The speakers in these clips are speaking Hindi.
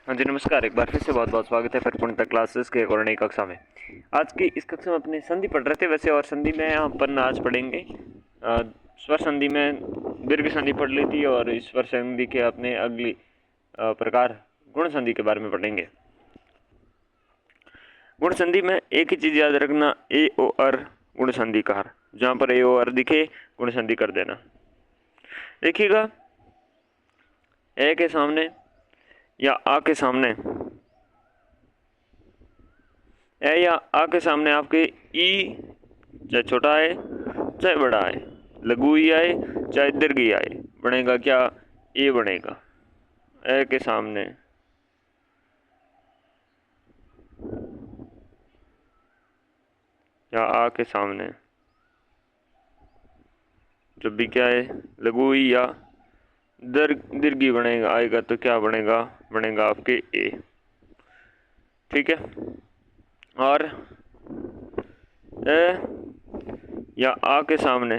हाँ जी नमस्कार। एक बार फिर से बहुत बहुत स्वागत है पूर्णतः क्लासेस के एक और नई कक्षा में। आज की इस कक्षा में अपने संधि पढ़ रहे थे वैसे, और संधि में यहाँ पर आज पढ़ेंगे स्वर संधि में दीर्घ संधि पढ़ ली थी, और इस स्वर संधि के अपने अगली प्रकार गुण संधि के बारे में पढ़ेंगे। गुण संधि में एक ही चीज याद रखना, ए ओ अर गुण संधि कार। जहाँ पर ए ओ अर दिखे गुण संधि कर देना। देखिएगा, ए के सामने या आ के सामने, ए या आ के सामने आपके ई चाहे छोटा आए चाहे बड़ा आए, लघु ई आए चाहे दीर्घ ई आए, बनेगा क्या? ए बनेगा। ए के सामने या आ के सामने जब भी क्या है, लघु ई या दीर्घ ई बनेगा, आएगा तो क्या बनेगा? बनेगा आपके ए। ठीक है। और ए या आ के सामने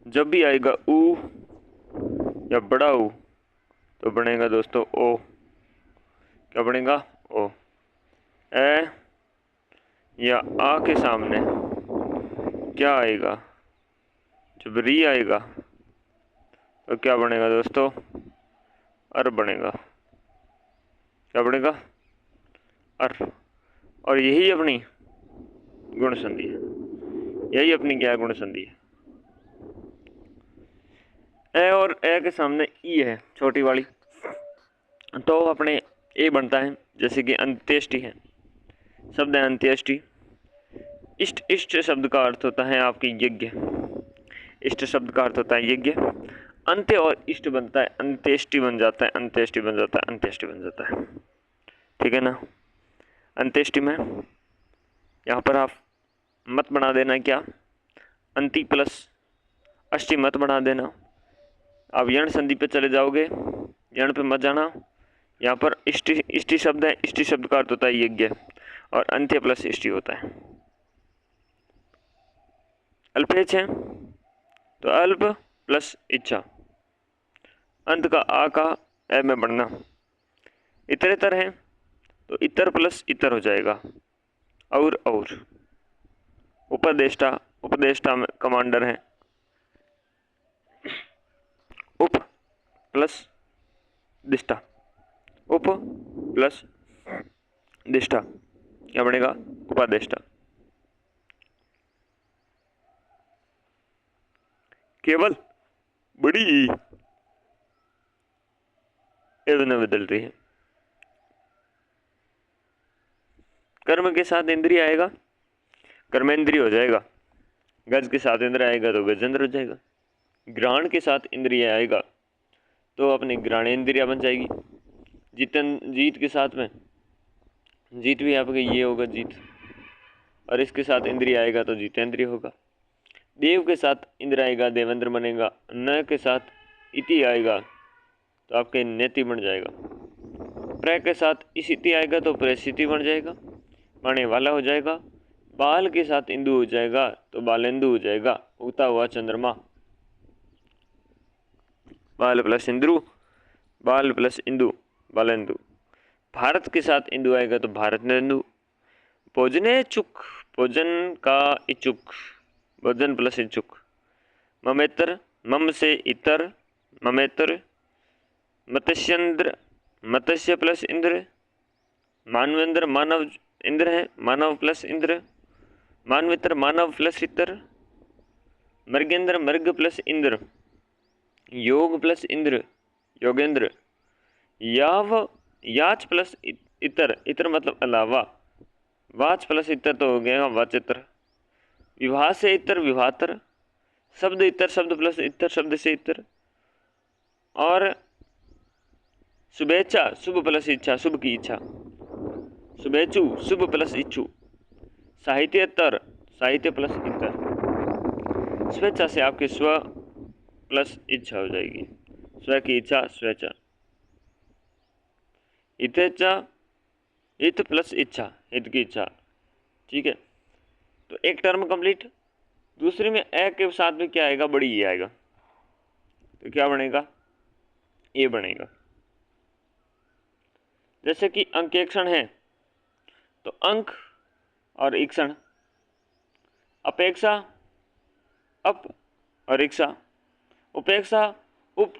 जब भी आएगा ऊ या बड़ा ऊ तो बनेगा दोस्तों ओ। क्या बनेगा? ओ। ए या आ के सामने क्या आएगा? जब री आएगा तो क्या बनेगा दोस्तों? अर बनेगा। क्या बनेगा? अर। और यही अपनी गुण संधि है। यही अपनी क्या गुण संधि है? ए और ए के सामने ई है छोटी वाली, तो अपने ए बनता है। जैसे कि अंत्येष्टि है, शब्द है अंत्येष्टि। इष्ट, इष्ट शब्द का अर्थ होता है आपकी यज्ञ। इष्ट शब्द का अर्थ होता है यज्ञ। अंत्य और इष्ट बनता है, अंत्येष्टि बन जाता है, अंत्येष्टि बन जाता है, अंत्येष्टि बन जाता है। ठीक है ना। अंत्येष्टि में यहाँ पर आप मत बना देना, क्या? अंति प्लस अष्टि मत बना देना। आप यण संधि पे चले जाओगे, यण पे मत जाना। यहाँ पर इष्टि, इष्टि शब्द है, इष्टि शब्द का अर्थ होता है यज्ञ, और अंत्य प्लस इष्टि होता है। अल्पेच है तो अल्प प्लस इच्छा, अंत का आ का ए में बढ़ना। इतरेतर है तो इतर प्लस इतर हो जाएगा, और उपदेष्टा, उपदेष्टा में कमांडर है, उप प्लस दिष्टा, उप प्लस दिष्टा क्या बनेगा? उपादेष्टा। केवल बड़ी ई बदल रही है। कर्म के साथ इंद्रिय आएगा, कर्मेंद्रिय हो जाएगा। गज के साथ इंद्र आएगा तो गजेंद्र हो जाएगा। ग्रहण के साथ इंद्रिय आएगा तो अपनी ग्रहणेन्द्रिय बन जाएगी। जीत के साथ में जीत भी आपके ये होगा जीत, और इसके साथ इंद्रिय आएगा तो जीतेंद्रिय होगा। देव के साथ इंद्र आएगा देवेंद्र बनेगा। न के साथ इति आएगा तो आपके नेति बन जाएगा। प्र के साथ इति आएगा तो प्रसिति बन जाएगा, पाने वाला हो जाएगा। बाल के साथ इंदु हो जाएगा तो बालेंदु हो जाएगा, उगता हुआ चंद्रमा। बाल प्लस इंद्रु, बाल प्लस इंदु, बालेंदु। भारत के साथ इंदु आएगा तो भारत नेंदु। भोजने चुक, भोजन का इचुक, भोजन प्लस इचुक। ममेतर, मम से इतर, ममेतर। मत्स्येंद्र, मत्स्य प्लस इंद्र। मानवेंद्र, मानव इंद्र है, मानव प्लस इंद्र। मानवित्र, मानव प्लस इतर। मृगेंद्र, मृग प्लस इंद्र। योग प्लस इंद्र, योगेंद्र। याव, याच प्लस इतर, इतर मतलब अलावा। वाच प्लस इतर तो हो गया वाचित्र। विवाह से इतर, विवाहतर। शब्द इतर, शब्द प्लस इतर, शब्द से इतर। और शुभेच्छा, शुभ प्लस इच्छा, शुभ की इच्छा। शुभेच्छु, शुभ प्लस इच्छु। साहित्यतर, साहित्य प्लस इतर। स्वेच्छा से आपकी स्व प्लस इच्छा हो जाएगी, स्व की इच्छा, स्वेच्छा। इतेच्छा, हित प्लस इच्छा, हित की इच्छा। ठीक है। तो एक टर्म कंप्लीट। दूसरी में ए के साथ में क्या आएगा? बड़ी ई आएगा तो क्या बनेगा? ए बनेगा। जैसे कि अंकेक्षण है तो अंक और ईक्षण, अपेक्षा अप और इक्षा, उपेक्षा उप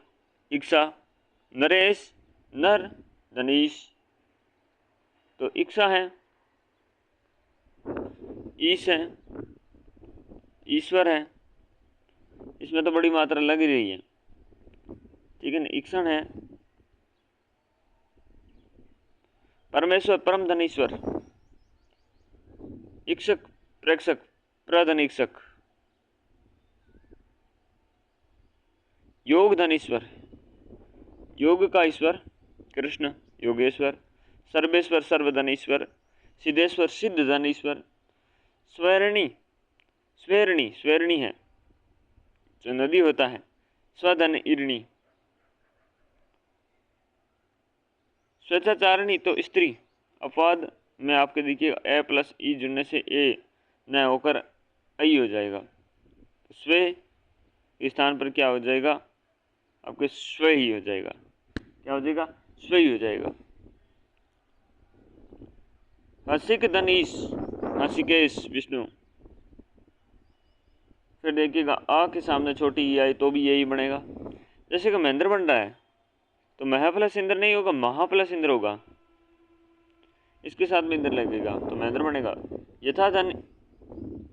इक्षा, नरेश नर धनीश। तो इक्षा है, ईश है, ईश्वर है, इसमें तो बड़ी मात्रा लग ही रही है, ठीक है ना। ईक्षण है, परमेश्वर परम धनीश्वर, इक्षक प्रेक्षक प्रधनीक्षक, योग धनीश्वर, योग का ईश्वर कृष्ण योगेश्वर, सर्वेश्वर सर्वधनीश्वर, सिद्धेश्वर सिद्ध धनीश्वर, स्वर्णी स्वेरणी स्वेरणी है जो नदी होता है, स्वधन ईरणी, स्वेच्छाचारणी तो स्त्री, अपवाद में आपके देखिए ए प्लस ई जुड़ने से ए न होकर आई हो जाएगा, तो स्वे के स्थान पर क्या हो जाएगा, आपके स्व ही हो जाएगा। क्या हो जाएगा, स्व ही हो जाएगा। हसिक धनीश हसिकेश विष्णु। फिर देखिएगा आ के सामने छोटी ई आई तो भी यही बनेगा। जैसे कि महेंद्र बन रहा है तो महा प्लस इंद्र नहीं होगा, महा प्लस इंद्र होगा, इसके साथ में इंद्र लगेगा तो महेंद्र बनेगा। यथा धन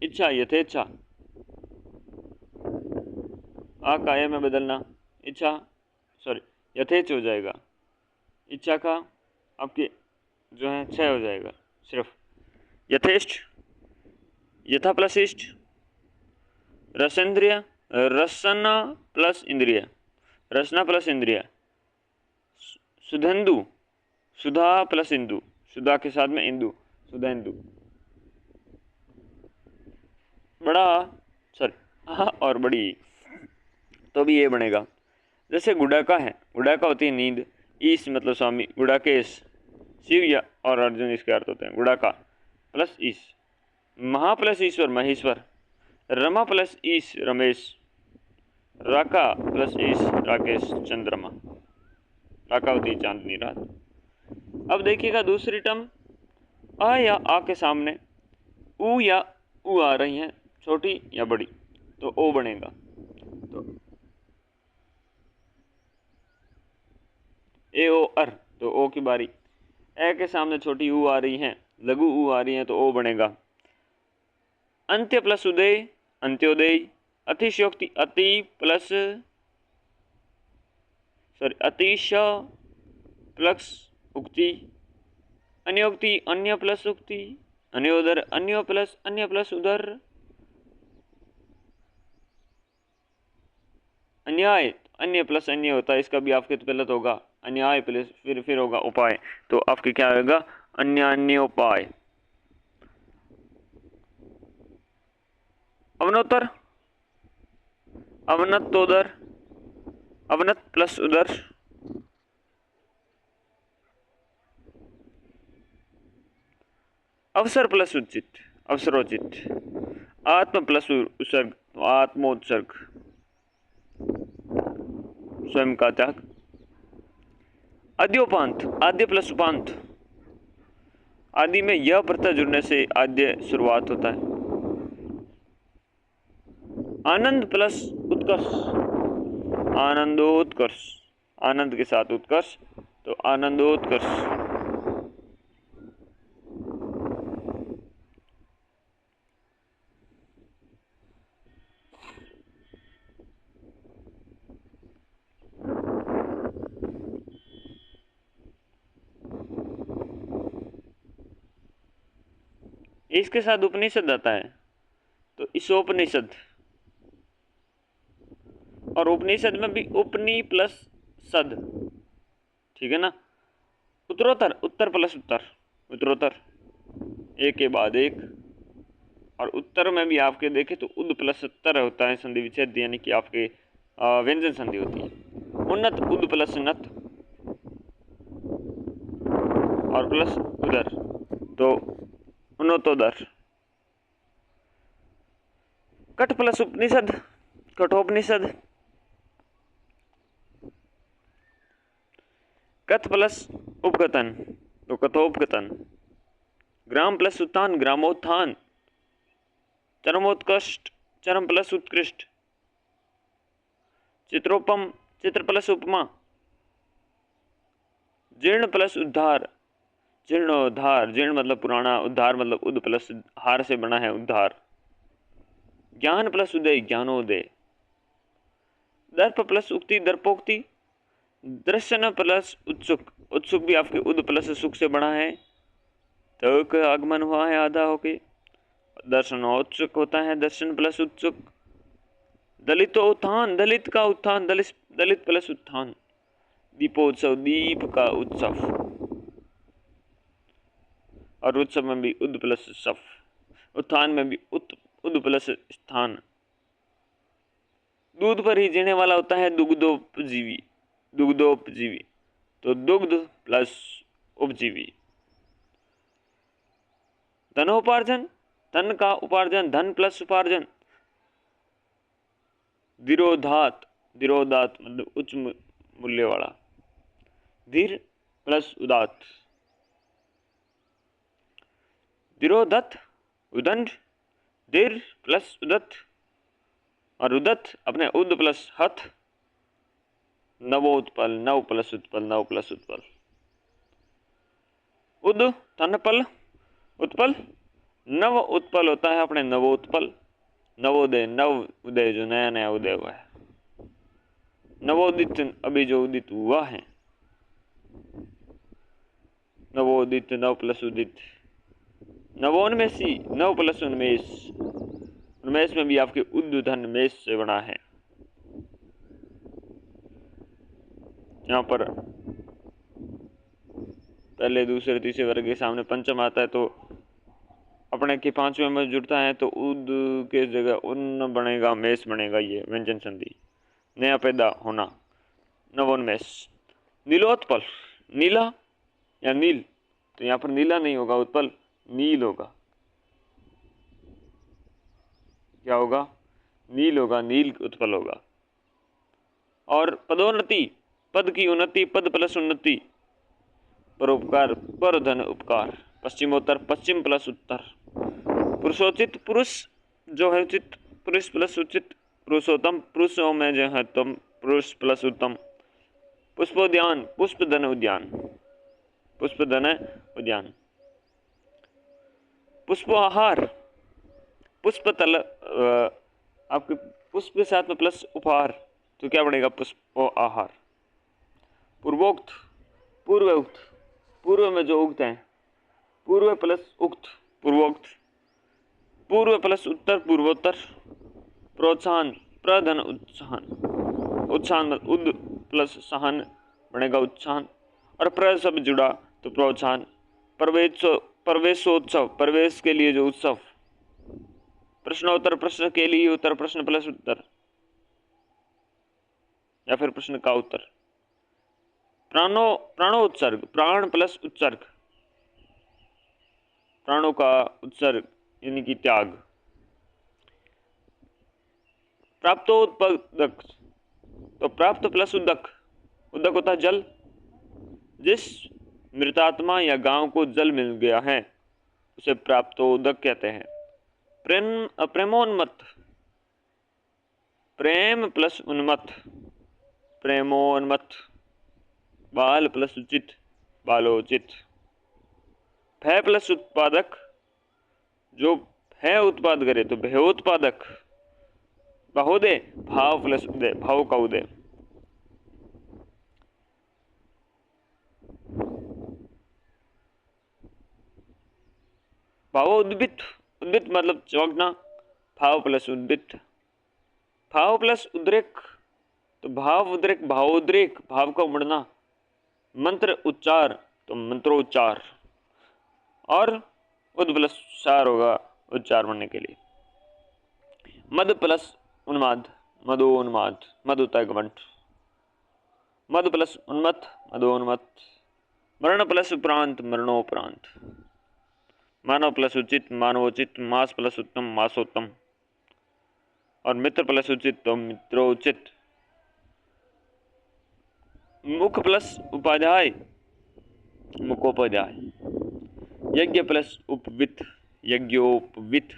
इच्छा यथेच्छा, आ काया में बदलना, इच्छा सॉरी यथेच हो जाएगा, इच्छा का आपके जो है क्षय हो जाएगा सिर्फ। यथेष्ट यथा प्लस इष्ट, रसेंद्रिय रसना प्लस इंद्रिय, रसना प्लस इंद्रिय, सुधेंदु सुधा प्लस इंदु, सुधा के साथ में इंदु सुधेंदु, बड़ा सॉरी और बड़ी तो भी ये बनेगा। जैसे गुड़ाका है, गुड़ाका होती है नींद, ईश मतलब स्वामी, गुड़ाकेश शिव या और अर्जुन इसके अर्थ होते हैं, गुड़ाका प्लस ईश। महा प्लस ईश्वर महेश्वर, रमा प्लस ईश रमेश, राका प्लस ईश राकेश चंद्रमा, राका होती है चांदनी रात। अब देखिएगा दूसरी टर्म आ या आ के सामने ऊ या ऊ आ रही हैं, छोटी या बड़ी, तो ओ बनेगा। तो ए ओ अर तो ओ की बारी, ए के सामने छोटी ऊ आ रही है, लघु ऊ आ रही है तो ओ बनेगा। अंत्य प्लस उदय अंत्योदय, अतिशयोक्ति अति प्लस सॉरी अतिश प्लस उक्ति, अन्योक्ति अन्य प्लस उक्ति, अन्योदर अन्य प्लस उदर, अन्याय अन्य प्लस अन्य होता है, इसका भी आपके तो गलत होगा, अन्याय प्लस फिर होगा उपाय, तो आपके क्या होगा अन्य उपाय। अवनोत्तर अवनतोदर, अवनत प्लस उदर, अवसर प्लस उचित अवसरोचित, आत्म प्लस उत्सर्ग आत्मोत्सर्ग, स्वयं का त्याग। आद्योपांत आद्य प्लस उपांत, आदि में यह प्रत्यय जुड़ने से आद्य शुरुआत होता है। आनंद प्लस उत्कर्ष आनंदोत्कर्ष, आनंद के साथ उत्कर्ष तो आनंदोत्कर्ष। इसके साथ उपनिषद आता है तो ईशोपनिषद, और उपनिषद में भी उपनी प्लस सद, ठीक है ना। उत्तरोत्तर उत्तर प्लस उत्तर, उत्तरोत्तर एक के बाद एक, और उत्तर में भी आपके देखें तो उद प्लस उत्तर होता है संधि विच्छेद, यानी कि आपके व्यंजन संधि होती है। उन्नत उद प्लस नत और प्लस उदर तो उन्नतोदर। कठ प्लस उपनिषद कठोपनिषद, कथ प्लस उपकथन तो कथोपकथन। ग्राम प्लस उत्थान ग्रामोत्थान। चरमोत्कृष्ट चरम प्लस उत्कृष्ट। चित्रोपम चित्र प्लस उपमा। जीर्ण प्लस उद्धार जीर्णोद्धार। जीर्ण मतलब पुराना, उद्धार मतलब उद प्लस हार से बना है उद्धार। ज्ञान प्लस उदय ज्ञानोदय। दर्प प्लस उक्ति दर्पोक्ति। दर्शन प्लस उत्सुक। उत्सुक भी आपके उद प्लस सुख से बना है, तो का आगमन हुआ है आधा होके। दर्शनोत्सुक होता है दर्शन प्लस उत्सुक। दलितो उत्थान दलित का उत्थान दलित प्लस उत्थान। दीपोत्सव दीप का उत्सव। और उत्सव में भी उद प्लस सफ। उत्थान में भी उद प्लस स्थान। दूध पर ही जीने वाला होता है दुग्धोपजीवी। दुग्धोपजीवी तो दुग्ध प्लस उपजीवी। धनोपार्जन धन का उपार्जन धन प्लस उपार्जन। धीरोदात धीरोदात मतलब उच्च मूल्य वाला। धीर प्लस उदात। धीरोदत्त उदंड। धीर प्लस उदत्त और उदत्त अपने उद प्लस हथ। नवोत्पल नव प्लस उत्पल नव प्लस उत्पल। उद तनपल उत्पल। नव उत्पल होता है अपने नवोत्पल। नवोदय नव उदय जो नया नया उदय हुआ है। नवोदित अभी जो उदित हुआ है। नवोदित नव प्लस उदित। नवोन्मेषी नव प्लस उन्मेष। उन्मेष में भी आपके उद धन मेष से बना है। यहाँ पर पहले दूसरे तीसरे वर्ग के सामने पंचम आता है, तो अपने के पांचवें में जुड़ता है तो उद के जगह उन बनेगा, मेष बनेगा। ये व्यंजन संधि नया पैदा होना, नवोन्मेष। नीलोत्पल नीला या नील, तो यहाँ पर नीला नहीं होगा, उत्पल नील होगा। क्या होगा? नील होगा, नील उत्पल होगा। और पदोन्नति पद की उन्नति, पद प्लस उन्नति। परोपकार पर धन उपकार। पश्चिमोत्तर पश्चिम प्लस उत्तर। पुरुषोचित पुरुष जो है उचित, पुरुष प्लस उचित। पुरुषोत्तम पुरुषों में जो है तुम, पुरुष प्लस उत्तम। पुष्पोद्यान पुष्पधन उद्यान। पुष्पधन उद्यान। पुष्पो आहार पुष्पतल आपके पुष्प के साथ में प्लस उपहार, तो क्या बनेगा? पुष्पो आहार। पूर्वोक्त पूर्व उक्त, पूर्व में जो उक्त है, पूर्व प्लस उक्त पूर्वोक्त। पूर्व प्लस उत्तर पूर्वोत्तर। प्रोत्साहन प्रधन उत्साहन। उत्साहन उद प्लस सहन बनेगा उत्साहन। और प्र सब जुड़ा तो प्रोत्साहन। प्रवेशोत्सव प्रवेश के लिए जो उत्सव। प्रश्नोत्तर प्रश्न के लिए उत्तर, प्रश्न प्लस उत्तर या फिर प्रश्न का उत्तर। प्राणोत्सर्ग प्राण प्लस उत्सर्ग। प्राणों का उत्सर्ग यानी कि त्याग। प्राप्तोत्पादक तो प्राप्त प्लस उदक। उदक होता है जल। जिस मृतात्मा या गांव को जल मिल गया है उसे प्राप्तोदक कहते हैं। प्रेमोन्मत्त प्रेम प्लस उन्मत्त प्रेमोन्मत्त। बाल प्लस उचित बालोचित। भय प्लस उत्पादक जो है उत्पाद करे तो भयोत्पादक। बहोदय भाव प्लस उदय भाव का उदय। भाव उद्भित उद्भित मतलब चौंकना। भाव प्लस उद्भित। भाव प्लस उद्रेक तो भाव उद्रेक भावोद्रेक भाव का उमड़ना। मंत्र उच्चार तो मंत्रोच्चार। और उद प्लस सार होगा उच्चार बनने के लिए। मद प्लस उन्माद मदोन्माद। मद होता है घमंड। मद प्लस उन्मत्त मदोन्मत्त। मरण प्लस उपरांत मरणोपरांत। मानव प्लस उचित मानवोचित। मास प्लस उत्तम मासोत्तम। और मित्र प्लस उचित तो मित्रोचित। मुख प्लस उपाध्याय मुख लोकोपाध्याय। यज्ञ प्लस उपवित, यज्ञोपवित।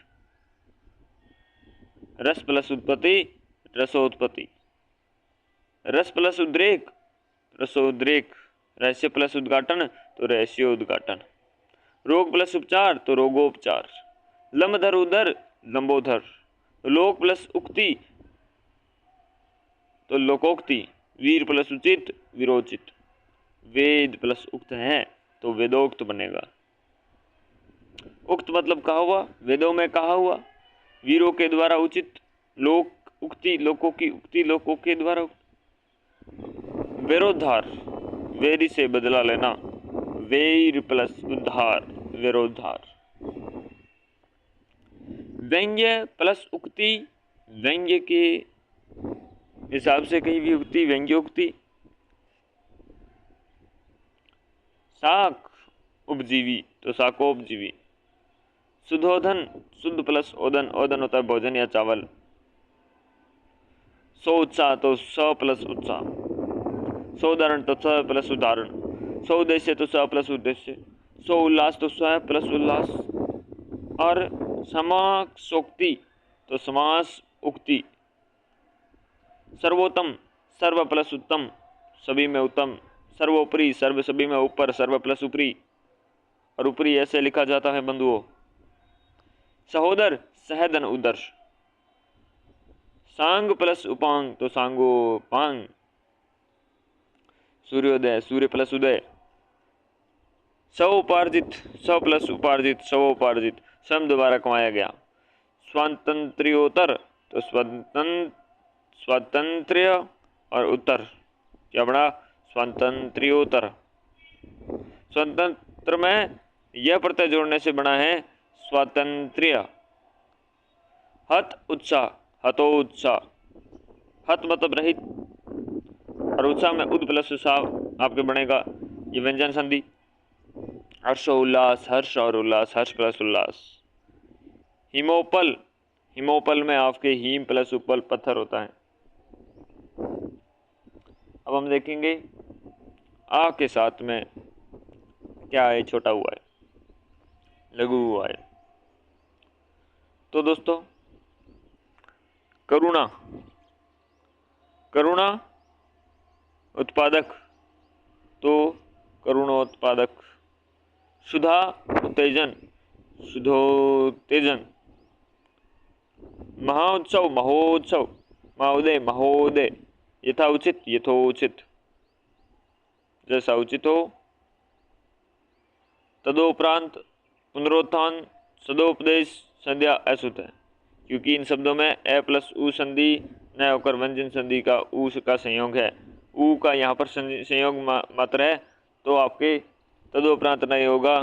रस प्लस उत्पत्ति, रसोत्पत्ति। रस प्लस उद्रेक, रसोद्रेक। रहस्य प्लस उद्घाटन, तो रहस्योद्घाटन। रोग प्लस उपचार, तो रोगोपचार। लंबधर उदर, लंबोधर। लोक प्लस उक्ति, तो लोकोक्ति। वीर प्लस उचित, वीरोचित। वेद प्लस उक्त है, तो वेदोक्त बनेगा। उक्त मतलब कहा हुआ, वेदों में कहा हुआ। वीरों के द्वारा उचित, लोक उक्ति, लोकों की उक्ति, लोकों के द्वारा उक्त। विरोधार, वेरी से बदला लेना। वेर प्लस उद्धार, विरोधार। व्यंग्य प्लस उक्ति, व्यंग्य के हिसाब से कहीं भी उक्ति, व्यंग्योक्ति। शाक उपजीवी, तो शाकोपजीवी। शुद्धोधन, शुद्ध प्लस ओदन, ओदन होता है भोजन या चावल। सो उत्साह, तो स प्लस उत्साह। सो उदाहरण, तो स प्लस उदाहरण। सो उद्देश्य, तो स प्लस उद्देश्य। सो उल्लास, तो स प्लस उल्लास। और समासोक्ति, तो समास उक्ति। सर्वोत्तम, सर्व प्लस उत्तम, सभी में उत्तम। सर्वोपरि, सर्व सभी में ऊपर, सर्व प्लस ऊपरी। और ऊपरी ऐसे लिखा जाता है बंधुओं। सहोदर, सहदन उदर। सांग प्लस उपांग, तो सांगोपांग। सूर्योदय, सूर्य प्लस उदय। स्वउपार्जित, स्व प्लस उपार्जित, स्वउपार्जित। स्वयं दोबारा कमाया गया। स्वातंत्र्योत्तर, तो स्वातंत्र्य और उत्तर क्या बना, स्वातंत्र्योत्तर। स्वतंत्र में यह प्रत्यय जोड़ने से बना है स्वातंत्र्य। हत उत्साह, हतोत्साह। हत मतलब रहित, और उत्साह में उद प्लस उत्साह आपके बनेगा ये व्यंजन संधि। हर्षोल्लास, हर्ष और उल्लास, हर्ष प्लस उल्लास। हिमोपल, हिमोपल में आपके हीम प्लस उपल पत्थर होता है। अब हम देखेंगे आ के साथ में क्या है, छोटा हुआ है, लघु हुआ है। तो दोस्तों करुणा, करुणा उत्पादक, तो करुणोत्पादक। सुधा उत्तेजन, सुधोत्तेजन। महाउत्सव, महोत्सव। महोदय, महोदय। यथा उचित, यथोचित, जैसा उचित हो। तदोपरांत, पुनरुत्थान, सदोपदेश, संध्या अशुद्ध है, क्योंकि इन शब्दों में ए प्लस उ संधि न होकर व्यंजन संधि का उ का संयोग है। उ का यहाँ पर संयोग मात्र है, तो आपके तदोपरांत नहीं होगा,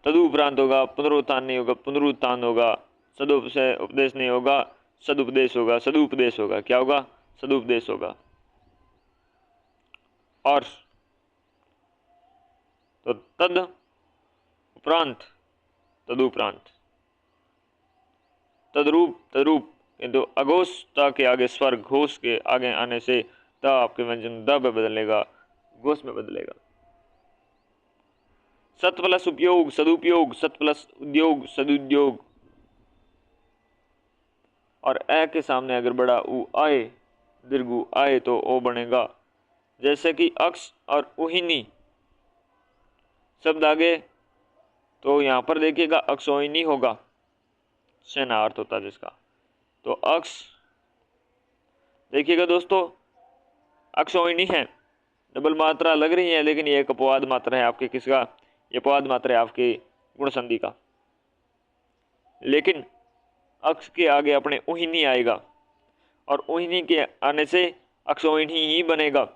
तदुपरांत होगा। पुनरुत्थान नहीं होगा, पुनरुत्थान होगा। सदुपदेश नहीं होगा, सदुपदेश होगा। सदुपदेश होगा, क्या होगा, सदुपदेश होगा। और तो तद उपरांत, तदुपरांत। तद्रूप, तद्रूप, किंतु अघोषता के आगे स्वर घोष के आगे आने से त आपके व्यंजन द में बदलेगा, घोष में बदलेगा। सत प्लस उपयोग, सदुपयोग। सत प्लस उद्योग, सदुद्योग। और ए के सामने अगर बड़ा उ आए, दीर्घ आए, तो ओ बनेगा। जैसे कि अक्ष और उहिनी शब्द आगे, तो यहाँ पर देखिएगा अक्षोहिनी होगा, सेना अर्थ होता है जिसका। तो अक्ष देखिएगा दोस्तों, अक्षोहिनी है, डबल मात्रा लग रही है, लेकिन ये एक अपवाद मात्र है आपके किसका, ये अपवाद मात्र है आपके गुण संधि का। लेकिन अक्ष के आगे अपने उहिनी आएगा, और उहिनी के आने से अक्षोहिणी ही बनेगा।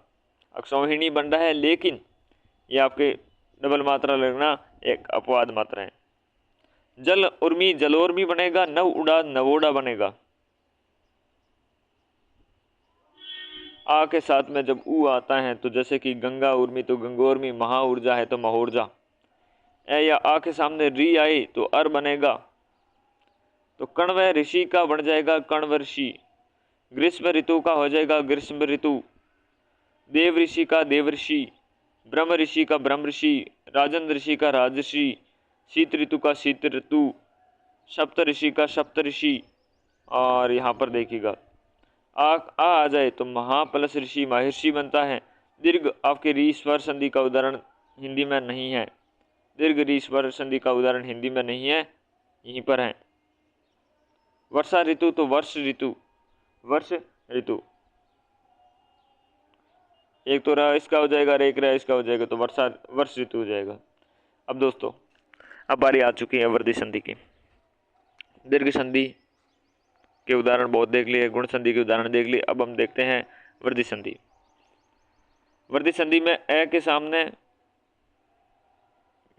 अक्षोहिणी बन रहा है, लेकिन ये आपके डबल मात्रा लगना एक अपवाद मात्र है। जल उर्मी, जलोर्मी बनेगा। नव उड़ा, नवोड़ा बनेगा। आ के साथ में जब ऊ आता है, तो जैसे कि गंगा उर्मी, तो गंगोर्मी। महा ऊर्जा है तो महोर्जा। ए या आ के सामने री आई, तो अर बनेगा, तो कण्व ऋषि का बन जाएगा कण्व ऋषि। ग्रीष्म ऋतु का हो जाएगा ग्रीष्म ऋतु। देव ऋषि का देव ऋषि। ब्रह्म ऋषि का ब्रह्म ऋषि। राजन ऋषि का राजऋषि, शीत ऋतु का शीत ऋतु, सप्त ऋषि का सप्त ऋषि। और यहाँ पर देखिएगा आ जाए तो महा प्लस ऋषि महर्षि बनता है। दीर्घ आपके री स्वर संधि का उदाहरण हिंदी में नहीं है, दीर्घ री स्वर संधि का उदाहरण हिंदी में नहीं है, यहीं पर है। वर्षा ऋतु तो वर्ष ऋतु, वर्ष ऋतु, एक तो रहा इसका हो जाएगा, एक रहा इसका हो जाएगा, तो वर्ष ऋतु हो जाएगा। अब दोस्तों अब बारी आ चुकी है वृद्धि संधि की। दीर्घ संधि के उदाहरण बहुत देख लिए, गुण संधि के उदाहरण देख लिए, अब हम देखते हैं वृद्धि संधि। वृद्धि संधि में ए के सामने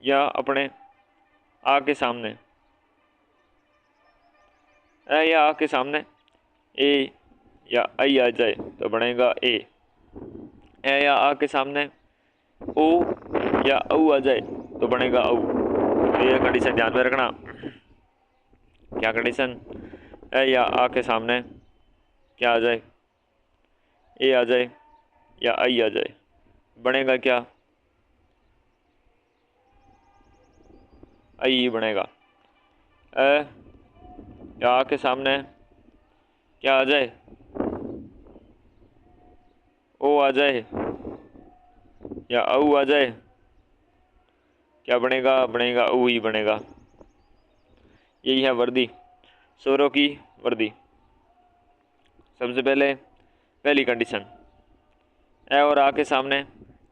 या अपने आ के सामने, ए या आ के सामने ए या आई आ जाए तो बनेगा ए या आ के सामने ओ या औ आ जाए तो बनेगा औ। तो ये कंडीशन ध्यान में रखना। क्या कंडीशन? ए या आ के सामने क्या आ जाए, ए आ जाए या आई आ जाए, बनेगा क्या? आई बनेगा। ए या आ के सामने क्या आ जाए, ओ आ जाए या औ आ जाए, क्या बनेगा? बनेगा औ ही बनेगा। यही है वृद्धि, स्वरों की वृद्धि। सबसे पहले पहली कंडीशन, ए और आ के सामने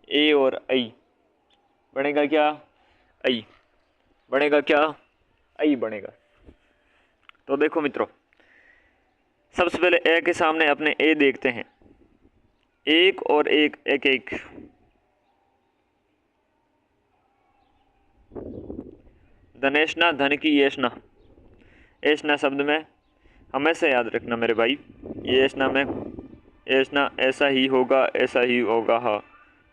ए और आई, बनेगा क्या? आई बनेगा क्या? आई बनेगा। तो देखो मित्रों, सबसे पहले ए के सामने अपने ए देखते हैं, एक और एक, एक एक। धनेशना, धन की येषणा, ऐसना शब्द में हमेशा याद रखना मेरे भाई, ये ऐसना में ऐसना ऐसा ही होगा, ऐसा ही होगा। हाँ,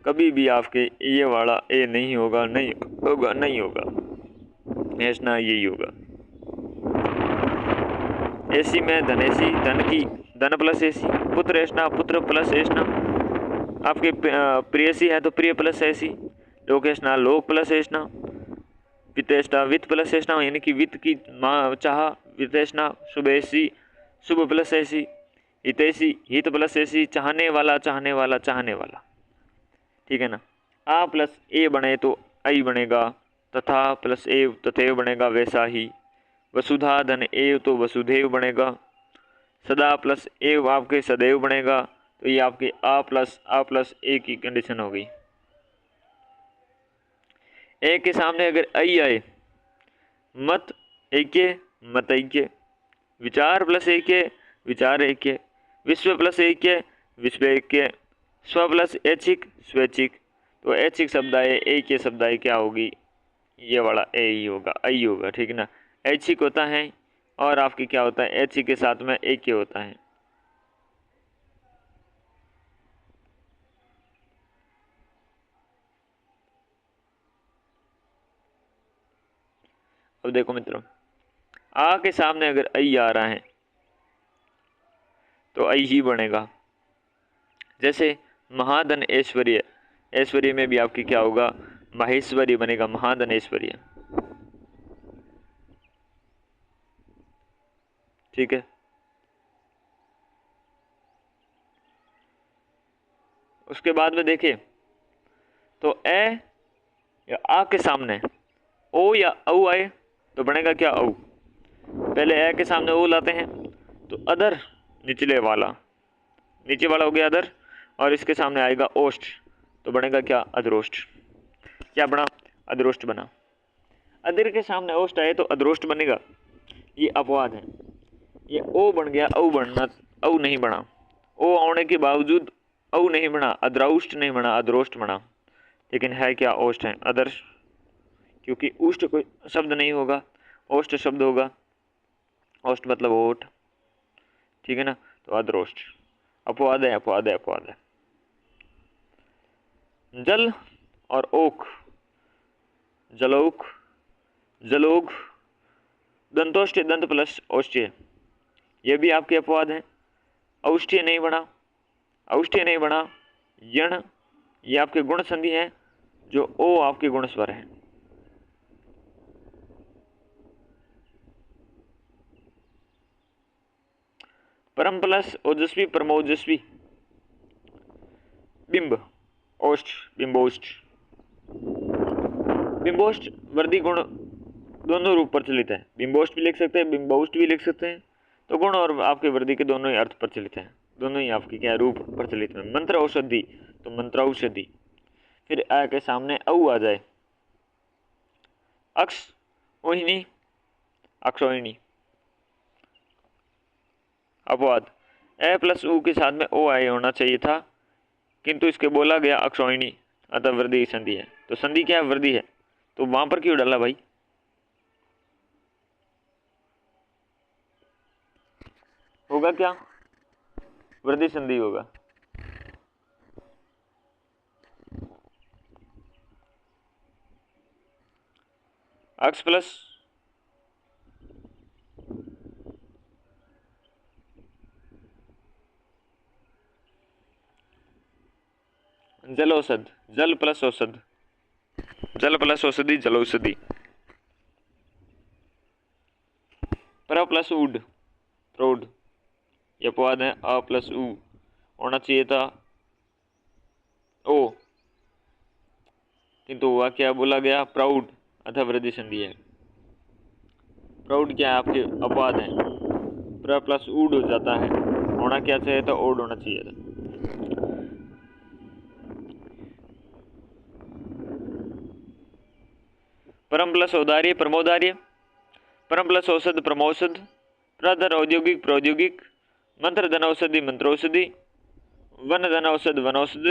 कभी भी आपके ये वाला ए नहीं होगा, नहीं होगा, नहीं होगा, ऐसना यही होगा। ऐसी में धनेसी, धन की, धन प्लस ऐसी। पुत्र ऐसना, पुत्र प्लस ऐसना। आपके प्रेयसी है तो प्रिय प्लस ऐसी। लोकेशना, लोक प्लस ऐसना। वितेशना, वित्त प्लस ऐसना, यानी कि वित्त की माँ चाह, वितेशना। शुभेसी, शुभ प्लस ऐसी। हितैषी, हित प्लस ऐसी। चाहने वाला, चाहने वाला, चाहने वाला, ठीक है ना। आ प्लस ए बने तो आई बनेगा, तथा प्लस एव तथैव बनेगा, वैसा ही। वसुधा धन एव तो वसुधैव बनेगा। सदा प्लस एव आपके सदैव बनेगा। तो ये आपके आ प्लस ए की कंडीशन हो गई। ए के सामने अगर आई आए, मत ऐक्य, मत ऐक्य। विचार प्लस ऐक्य, विचार ऐक्य। विश्व प्लस ऐक्य, विश्व ऐक्य। स्व प्लस ऐच्छिक, स्वैच्छिक। तो ऐच्छिक शब्द आए, ऐक्य शब्द आए, क्या होगी? ये वाला ए ही होगा, आई होगा, ठीक है ना। ऐच्छिक होता है और आपकी क्या होता है, ऐच्छिक के साथ में ऐक्य होता है। अब देखो मित्रों, आ के सामने अगर आई आ रहा है तो आई ही बनेगा। जैसे महाधन ऐश्वर्य, ऐश्वर्य में भी आपकी क्या होगा? माहेश्वर्य बनेगा, महाधन ऐश्वर्य, ठीक है। उसके बाद में देखिए तो ए या आ के सामने ओ या औ आए तो बनेगा क्या? औ। पहले ए के सामने ओ लाते हैं तो अदर, निचले वाला, नीचे वाला हो गया अदर, और इसके सामने आएगा ओष्ठ तो बनेगा क्या? अधरोष्ठ। क्या बना? अधरोष्ठ बना। अदर के सामने ओष्ठ आए तो अधरोष्ठ बनेगा, ये अपवाद है। ये ओ बन गया, औ बनना, औ नहीं बना। ओ आने के बावजूद औ नहीं बना, अद्रौष्ट नहीं बना, अधरोष्ठ बना। लेकिन है क्या? ओष्ठ है, अदर, क्योंकि उष्ट कोई शब्द नहीं होगा, ओष्ठ शब्द होगा। ओष्ठ मतलब ओठ, ठीक है ना। तो अधरोष्ठ, अपवाद है, अपवाद है, अपवाद है। जल और ओक, जलोक, जलोग, दंतोष्ठ्य, दंत प्लस औष्ठ्य, ये भी आपके अपवाद हैं। औष्ठ्य नहीं बना, औष्ठ्य नहीं बना। यण, ये आपके गुण संधि हैं, जो ओ आपके गुण स्वर है। परम प्लस ओजस्वी परमोजस्वी, बिंब ओष्ठ बिंबोष्ठ। बिंबोष्ठ वर्दी गुण दोनों रूप प्रचलित है, बिंबोष्ठ भी लिख सकते हैं, बिंबोष्ठ भी लिख सकते हैं। तो गुण और आपके वर्दी के दोनों ही अर्थ प्रचलित हैं, दोनों ही आपकी क्या रूप प्रचलित है। मंत्र औषधि तो मंत्रौषधि, फिर अ के सामने औ आ जाए, अक्ष ओहिनी अक्षोहिणी। अपवाद, ए प्लस ऊ के साथ में ओ आए होना चाहिए था, किंतु इसके बोला गया अक्षोहिणी, अतः वृद्धि संधि है। तो संधि क्या है? वृद्धि है, तो वहां पर क्यों डाला भाई? होगा क्या? वृद्धि संधि होगा। अक्ष प्लस जल औषध, जल प्लस औषध, जल प्लस औषधि जल औषधि। प्र प्लस उड प्रौढ़, ये अपवाद है। अ प्लस उ होना चाहिए था ओ, किंतु हुआ क्या? बोला गया प्राउड, अतः वृद्धि संधि है। प्राउड क्या है? आपके अपवाद है, प्र प्लस उड हो जाता है, होना क्या चाहिए था? ओड होना चाहिए था। परम प्लस औदार्य परमोदार्य, परम प्लस औषध प्रमौषध, प्रधन औद्योगिक प्रौद्योगिक, मंत्र धन औषधि मंत्रौषधि, वन धन औषध वनौषध।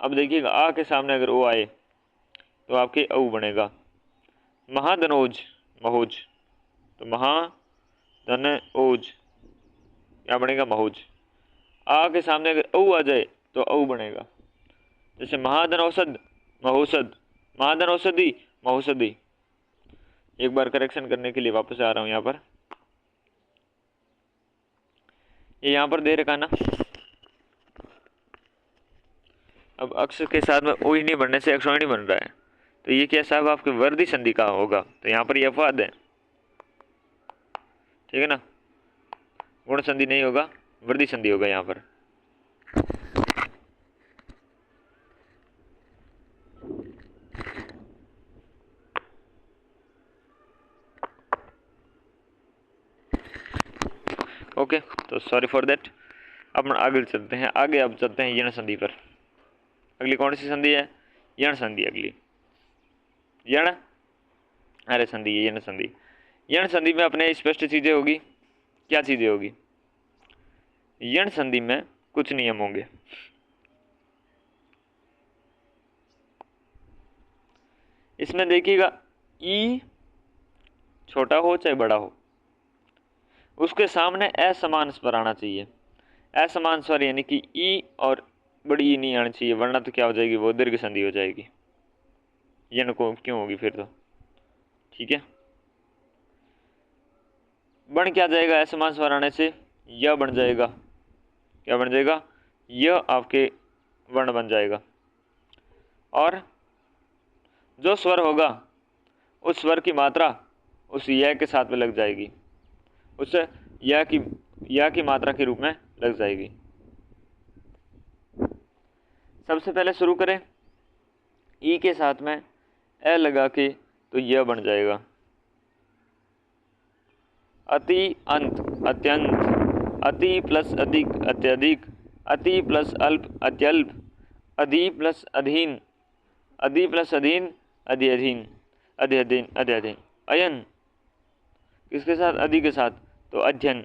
अब देखिएगा आ के सामने अगर ओ आए तो आपके औ बनेगा। महाधनोज महोज, तो महाधन ओज क्या बनेगा? महोज। आ के सामने अगर औ आ जाए तो औ बनेगा, जैसे महाधन औषध महोषध, महाधन औषधि महोषधि। एक बार करेक्शन करने के लिए वापस आ रहा हूं यहाँ पर, ये यहाँ पर दे रखा ना। अब अक्ष के साथ में ओ ही नहीं बनने से अक्षोहिणी बन रहा है, तो ये क्या साहब आपके वर्दी संधि का होगा, तो यहाँ पर ये अपवाद है, ठीक है ना। गुण संधि नहीं होगा, वर्दी संधि होगा यहाँ पर। ओके, तो सॉरी फॉर दैट। अब आगे चलते हैं, आगे अब चलते हैं यण संधि पर। अगली कौन सी संधि है? यण संधि। अगली यण, अरे संधि है, यण संधि। यण संधि में अपने स्पष्ट चीजें होगी। क्या चीजें होगी? यण संधि में कुछ नियम होंगे। इसमें देखिएगा ई छोटा हो चाहे बड़ा हो, उसके सामने असमान स्वर आना चाहिए। असमान स्वर यानी कि ई और बड़ी ई नहीं आनी चाहिए, वरना तो क्या हो जाएगी? वो दीर्घ संधि हो जाएगी। यण को क्यों होगी फिर तो, ठीक है। बन क्या जाएगा असमान स्वर आने से? यह बन जाएगा। क्या बन जाएगा? यह आपके वर्ण बन जाएगा। और जो स्वर होगा उस स्वर की मात्रा उस यह के साथ में लग जाएगी, उस या की मात्रा के रूप में लग जाएगी। सबसे पहले शुरू करें ई के साथ में ए लगा के, तो यह बन जाएगा अति अंत अत्यंत, अति प्लस अधिक अत्यधिक, अति प्लस अल्प अत्यल्प, अधि प्लस अधीन, अधि प्लस अधीन अधिअधीन, अधिअधीन अधिअधीन। अयन किसके साथ? अधि के साथ, तो अध्ययन,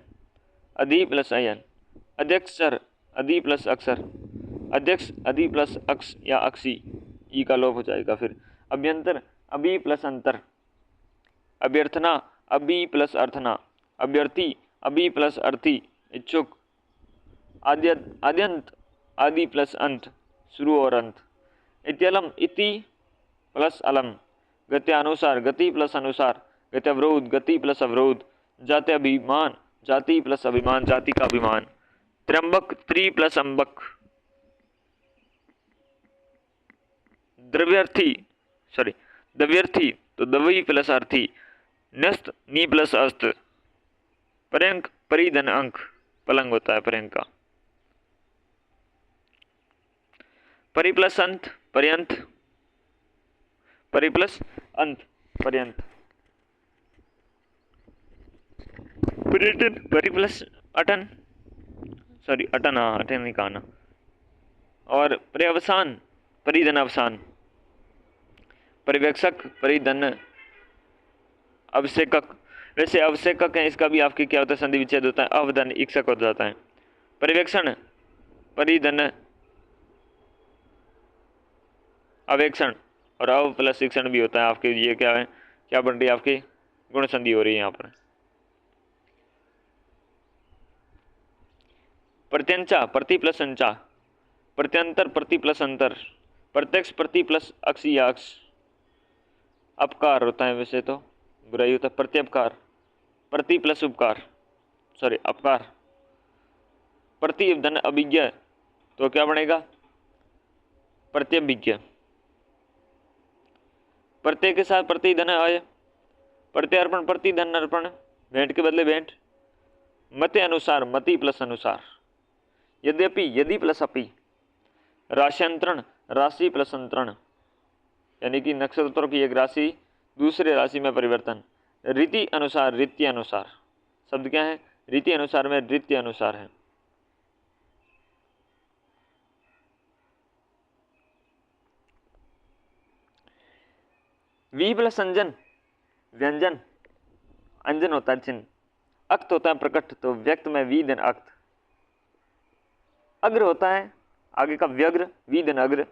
अधि प्लस अयन। अध्यक्षर, अधि प्लस अक्षर, अध्यक्ष अधि प्लस अक्ष या अक्षी, ई का लोप हो जाएगा। फिर अभ्यंतर, अभि प्लस अंतर, अभ्यर्थना, अभि प्लस अर्थना, अभ्यर्थी, अभि प्लस अर्थी, इच्छुक, आद्यंत, आदि प्लस अंत, शुरू और अंत। इत्यलम, इति प्लस अलम, गत्यानुसार, गति प्लस अनुसार, गत्यवरोध, गति प्लस अवरोध, जाति अभिमान, जाति प्लस अभिमान, जाति का अभिमान। त्र्यंबक, त्रि प्लस अंबक, द्रव्यर्थी सॉरी द्रव्यर्थी तो द्रवी प्लस अर्थी, न्यस्त नी प्लस अस्त, पर्यंक परिधन अंक, पलंग होता है पर्यंक का, परि प्लस अंत पर्यंत, परि प्लस अंत पर्यंत, पर्यटन परि प्लस अटन सॉरी अटन, हाँ अटन नहीं कहना, और पर्यवसान परिधन अवसान, परिवेक्षक परिधन अवसेकक, वैसे अवसेकक है इसका भी आपके क्या होता है संधि विच्छेद होता है, अवधन इक्षक हो जाता है। परिवेक्षण परिधन अवेक्षण और अव प्लस शिक्षण भी होता है आपके, ये क्या है क्या बन रही है आपकी गुण संधि हो रही है यहाँ पर। प्रत्यंचा प्रति प्लस अंचा, प्रत्यंतर प्रति प्लस अंतर, प्रत्यक्ष प्रति प्लस अक्ष या अक्ष, अपकार होता है वैसे तो बुराई होता है, प्रत्यपकार प्रति प्लस उपकार सॉरी अपकार, प्रति धन अभिज्ञ तो क्या बनेगा प्रत्यभिज्ञ, प्रत्यय के साथ प्रति धन आय, प्रत्यर्पण प्रति धन अर्पण, भेंट के बदले भेंट, मते अनुसार मति प्लस अनुसार, यद्यपि यदि प्लस अपि, राश्यंतरण राशि प्लस अंतरण, यानी कि नक्षत्रों की एक राशि दूसरे राशि में परिवर्तन, रीति अनुसार रीति अनुसार, शब्द क्या है रीति अनुसार में रीति अनुसार है। वी प्लस अंजन व्यंजन, अंजन होता है चिन्ह, अक्त होता है प्रकट तो व्यक्त में वी धन अक्त, अग्र होता है आगे का व्यग्र वी धन अग्र,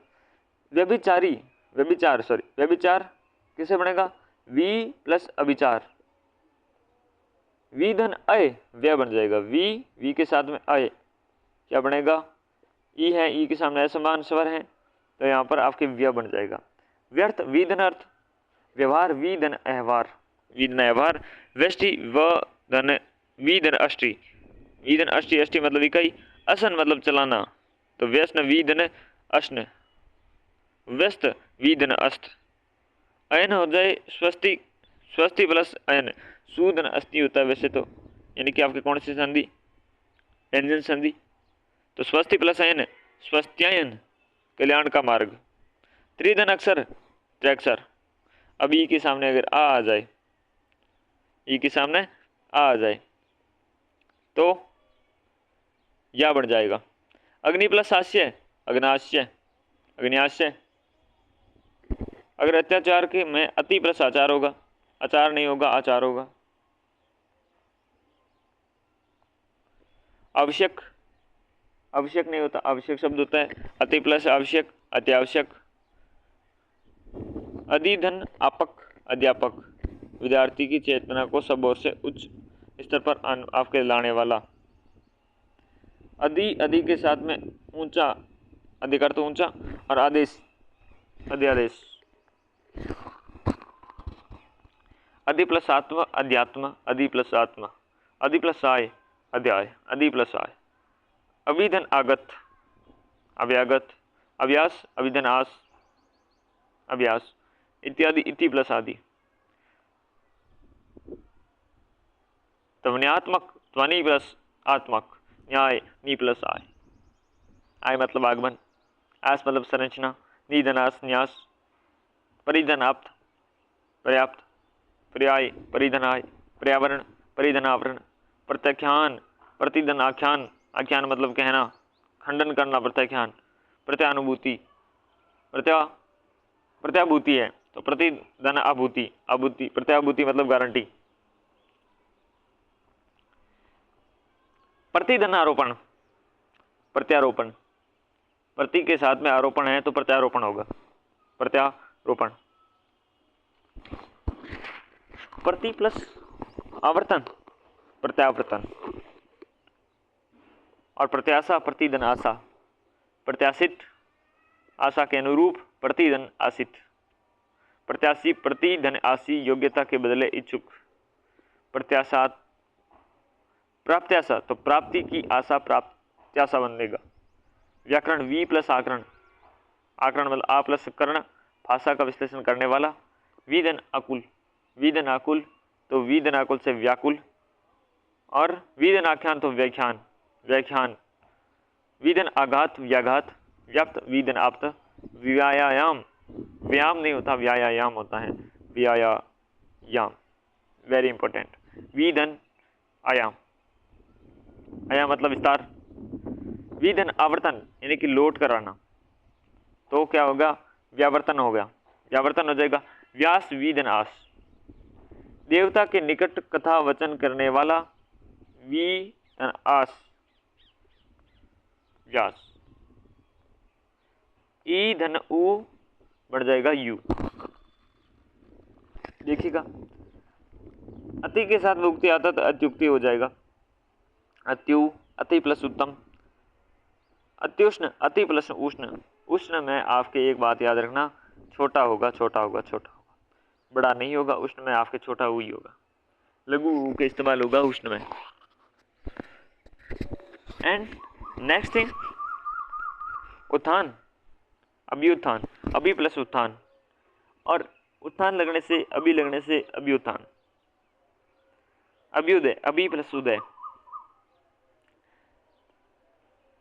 व्यभिचारी व्यभिचार सॉरी व्यभिचार किसे बनेगा वी प्लस अभिचार, वी धन अय व्यय बन जाएगा, वी के साथ में अय क्या बनेगा ई है, ई के सामने असमान स्वर है तो यहाँ पर आपके व्यय बन जाएगा। व्यर्थ वी धन अर्थ, व्यवहार वी धन अहवार, वी धन अहवार, व्यष्टि व धन वी धन अष्टि, वी धन अष्टि अष्टि मतलब इकाई, असन मतलब चलाना तो व्यसन वी धन अश्न, व्यस्त वी धन अस्त, अयन हो जाए स्वस्ति स्वस्ति प्लस अयन, सूधन अस्थि होता है वैसे तो, यानी कि आपके कौन सी संधि व्यंजन संधि तो स्वस्ति प्लस अयन स्वस्त्यायन कल्याण का मार्ग, त्रिधन अक्षर त्रिअक्षर, अब ई के सामने अगर आ जाए, ई के सामने आ जाए तो या बन जाएगा, अग्नि प्लस हास्य अग्नाश्य अग्न्याश्य, अगर अत्याचार के में अति प्लस आचार होगा, आचार नहीं होगा आचार होगा, आवश्यक आवश्यक नहीं होता आवश्यक शब्द होता है, अति प्लस आवश्यक अत्यावश्यक, अधिधन आपक अध्यापक, विद्यार्थी की चेतना को सब ओर से उच्च स्तर पर आपके लाने वाला, अधि के साथ में ऊंचा अधिकार तो ऊंचा और आदेश अध्यादेश, अधि प्लस आत्मा अध्यात्म, अधि प्लस आत्मा, अधि प्लस आय अध्याय, अधि प्लस आय, अभिधन आगत अव्यागत, अव्यास अभिधन आस अभ्यास इत्यादि, इति प्लस आदि, ध्वन्यात्मक ध्वनि प्लस आत्मक, न्याय नी प्लस आय, आय मतलब आगमन, आस मतलब संरचना, निधनास न्यास, परिधनाप्त पर्याप्त, पर्याय परिधनाय, पर्यावरण परिधनावरण, प्रत्याख्यान प्रतिधन आख्यान, आख्यान मतलब कहना, खंडन करना प्रत्याख्यान, प्रत्यानुभूति प्रत्याभूति है तो प्रतिधन आभूति, आभूति प्रत्याभूति मतलब गारंटी, प्रतिधन आरोपण प्रत्यारोपण, प्रति के साथ में आरोपण है तो प्रत्यारोपण होगा, प्रत्यारोपण, प्रति प्लस आवर्तन प्रत्यावर्तन, और प्रत्याशा प्रतिधन आशा, प्रत्याशित आशा के अनुरूप प्रतिधन आशित, प्रत्याशी प्रतिधन आशी योग्यता के बदले इच्छुक, प्रत्याशात प्राप्त्याशा तो प्राप्ति की आशा प्राप्त्याशा बनेगा, व्याकरण वी प्लस आकरण, आकरण मतलब आ प्लस कर्ण भाषा का विश्लेषण करने वाला। वीदन आकुल, वीदन आकुल तो वीदन आकुल से व्याकुल, और वीदन आख्यान तो व्याख्यान, व्याख्यान। वीदन आघात व्याघात, व्याप्त वीदन आप्त। व्यायाम, व्यायाम नहीं होता, व्यायाम होता है, व्यायाम, वेरी इंपॉर्टेंट। वीदन आयाम, आयाम मतलब विस्तार। वीदन आवर्तन यानी कि लोट कराना, तो क्या होगा, व्यावर्तन हो गया, व्यावर्तन हो जाएगा। व्यास वीदन आस, देवता के निकट कथा वचन करने वाला। वीदन आस व्यास। ई धन उ बढ़ जाएगा यू। देखिएगा अति के साथ मुक्ति आता तो अत्युक्ति हो जाएगा। अत्यु, अति प्लस उत्तम। अत्युष्ण, अति प्लस उष्ण। उष्ण में आपके एक बात याद रखना, छोटा होगा, छोटा होगा, छोटा होगा, बड़ा नहीं होगा। उष्ण में आपके छोटा ऊ ही होगा, लघु ऊ का इस्तेमाल होगा उष्ण में। एंड नेक्स्ट थिंग, उत्थान, अभ्युत्थान, अभि प्लस उत्थान, और उत्थान लगने से अभी लगने से अभ्युत्थान। अभ्युदय, अभी प्लस उदय।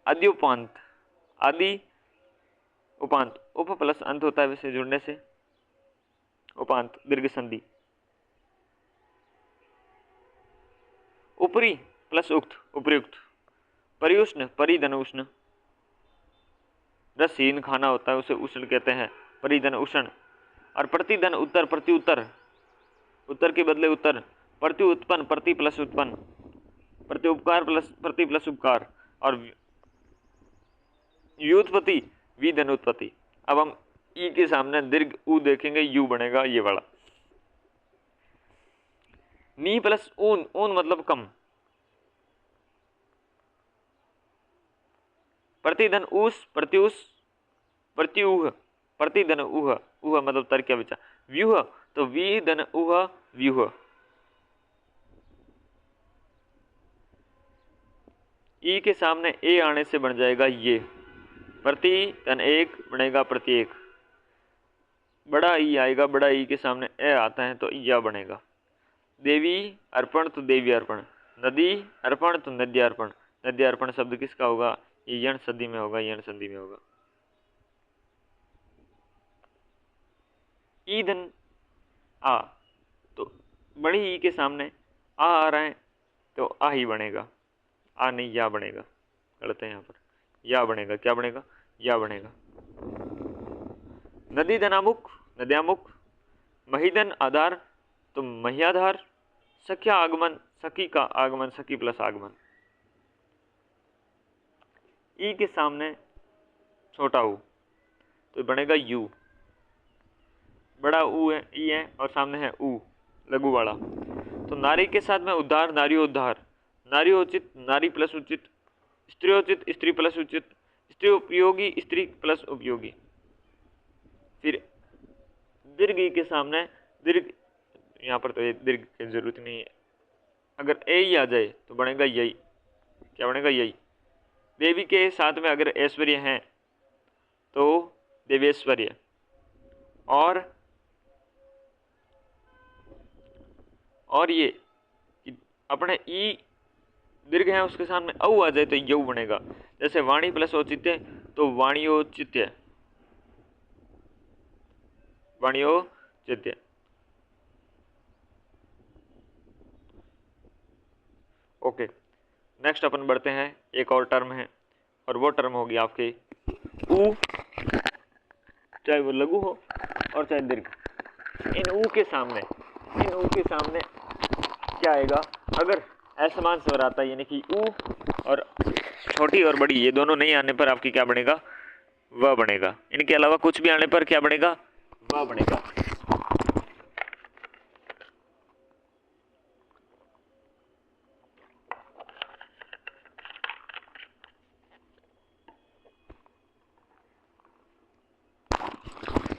अद्युपांत, आदि उपांत, उप प्लस अंत होता है वैसे जुड़ने से, उपांत दीर्घ संधि। ऊपरी प्लस उक्त, उपयुक्त। परिउष्ण, परिधन उष्ण। रसहीन खाना होता है उसे उष्ण कहते हैं, परिधन उष्ण। और प्रतिधन उत्तर, प्रति उत्तर, उत्तर के बदले उत्तर। प्रति उत्पन्न, प्रति प्लस उत्पन्न। प्रति उपकार प्लस प्रति प्लस उपकार। और व्युत्पत्ति, विधन उत्पत्ति। अब हम ई के सामने दीर्घ ऊ देखेंगे, यू बनेगा ये वाला। नी प्लस ऊन, ऊन मतलब कम। प्रतिधन ऊस, प्रत्युष, प्रत्युह, प्रतिधन उह, उह मतलब तर्क या विचार। व्यूह तो विधन उह, व्यूह। ई के सामने ए आने से बन जाएगा ये, प्रति धन एक बनेगा प्रत्येक। बड़ा ई आएगा, बड़ा ई के सामने ए आता है तो या बनेगा। देवी अर्पण तो देवी अर्पण। नदी अर्पण तो नद्या अर्पण। नद्या अर्पण शब्द किसका होगा, ये यण संधि में होगा, यण संधि में होगा। ईधन आ, तो बड़ी ई के सामने आ रहा है तो आ ही बनेगा, आ नहीं या बनेगा, गलत है यहाँ पर, या बनेगा। क्या बनेगा, या बनेगा। नदी धनामुख, नद्यामुख। महिधन आधार तो मह्याधार। सख्या आगमन, सखी का आगमन, सखी प्लस आगमन। ई के सामने छोटा ऊ तो बनेगा यू, बड़ा ऊ है, ई है, और सामने है ऊ लघु वाला। तो नारी के साथ में उद्धार, नारियोद्धार। नारियोचित, नारी प्लस उचित। स्त्रियोचित, स्त्री प्लस उचित। स्त्री उपयोगी, स्त्री प्लस उपयोगी। फिर दीर्घ ई के सामने दीर्घ, यहाँ पर तो ये दीर्घ की जरूरत नहीं है, अगर ए ही आ जाए तो बनेगा यही। क्या बनेगा, यही। देवी के साथ में अगर ऐश्वर्य है तो देवेश्वर्य। और ये कि अपने ई दीर्घ है उसके सामने औ आ जाए तो यऊ बनेगा। जैसे वाणी प्लस औचित्य तो वाणियोचित्य, वाणियोचित्य। ओके, नेक्स्ट अपन बढ़ते हैं, एक और टर्म है और वो टर्म होगी आपके ऊ, चाहे वो लघु हो और चाहे दीर्घ। इन ऊ के सामने क्या आएगा, अगर असमान स्वर आता है यानी कि ऊ और छोटी और बड़ी ये दोनों नहीं आने पर आपकी क्या बनेगा, वह बनेगा। इनके अलावा कुछ भी आने पर क्या बनेगा, वह बनेगा।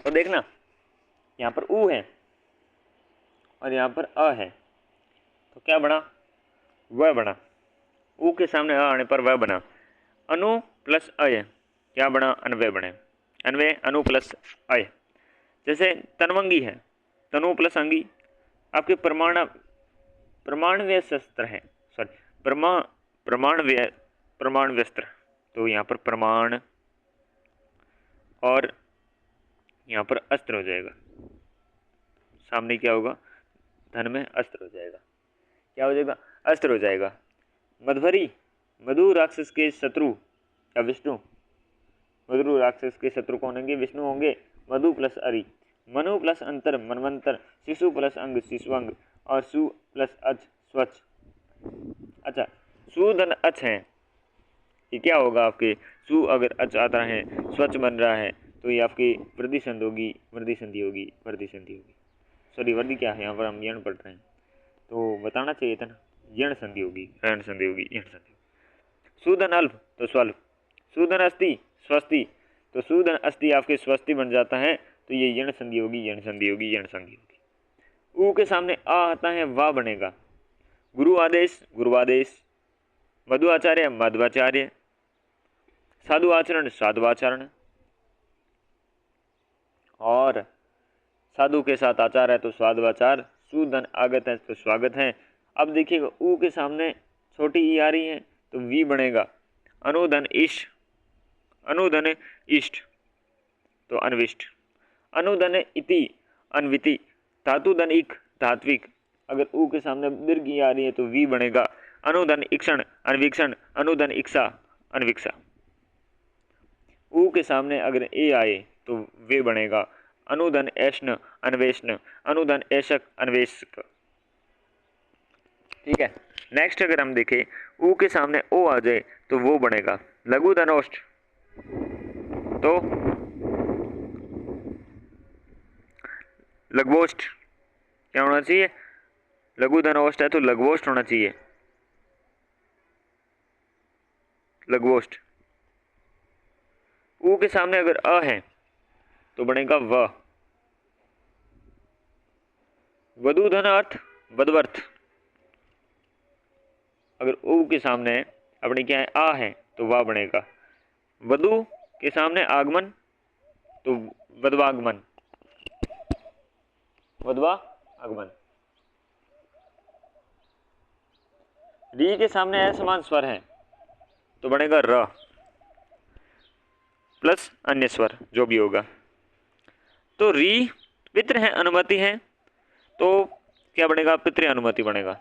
तो देखना यहाँ पर ऊ है और यहाँ पर अ है तो क्या बना, वह बना। ऊ के सामने अ आने पर वह बना। अनु प्लस अय क्या बना, अनवय बने। अनवय अनु प्लस अय। जैसे तनवंगी है, तनु प्लस अंगी, आपके प्रमाणव्य शस्त्र है, सॉरी प्रमाणव्यस्त्र, तो यहाँ पर प्रमाण और यहाँ पर अस्त्र हो जाएगा, सामने क्या होगा, धन में अस्त्र हो जाएगा, क्या हो जाएगा, अस्त्र हो जाएगा। मध्वरी, मधु राक्षस के शत्रु या विष्णु, मधु राक्षस के शत्रु कौन होंगे, विष्णु होंगे। मधु प्लस अरि, मनु प्लस अंतर मनवंतर, शिशु प्लस अंग शिशुअंग, और सु प्लस अच स्वच्छ। अच्छा, सुधन अच है, ये क्या होगा आपके, सु अगर अच आता है, स्वच्छ बन रहा है, तो ये आपकी वृद्धि संधि होगी, वृद्धि संधि होगी, वृद्धि संधि होगी, सॉरी वृद्धि क्या है, यहाँ पर हम यण पढ़ रहे हैं तो बताना चाहिए था ना, यण संधि होगी, ऋण संधि होगी, यण संधि होगी। सुधन अल्प तो स्वल्प, सुधन अस्ति स्वस्ति, तो सुधन अस्ति आपके स्वस्ति बन जाता है, तो ये यण संधि होगी, यण संधि होगी, यण संधि होगी। ऊ के सामने आ आता है, वाह बनेगा। गुरु आदेश गुरुआदेश, मधु आचार्य मध्वाचार्य, साधु आचरण साधुआचरण, और साधु के साथ आचार है तो स्वादवाचार, सुधन आगत है तो स्वागत है। अब देखिएगा ऊ के सामने छोटी ई आ रही है तो वी बनेगा। अनुधन इष्ट, अनुधन इष्ट तो अनविष्ट, अनुधन इति अनविति, धातुधन इक धात्विक, अगर ऊ के सामने दीर्घ ई आ रही है तो वी बनेगा। अनुधन इक्षण अनवीक्षण, अनुधन इक्षा अनविक्षा, ऊ के सामने अगर ए आए तो वे बनेगा। अनुधन ऐष्ण अन्वेषण, अनुधन ऐशक अन्वेषक, ठीक है। नेक्स्ट अगर हम देखें ऊ के सामने ओ आ जाए तो वो बनेगा। लघु धनोष्ठ तो लघुवोष्ठ, क्या होना चाहिए, लघु धनोष्ठ है तो लघुवोष्ठ होना चाहिए, लघुवोष्ठ। ऊ के सामने अगर अ है तो बनेगा व। वधु धन अर्थ वधवर्थ, अगर ऊ के सामने अपने क्या है आ है तो वाह बनेगा। वधु के सामने आगमन तो वधवागमन, वधवा आगमन। री के सामने असमान स्वर है तो बनेगा र प्लस अन्य स्वर जो भी होगा। तो री पितृ है अनुमति है तो क्या बनेगा, पितृ अनुमति बनेगा,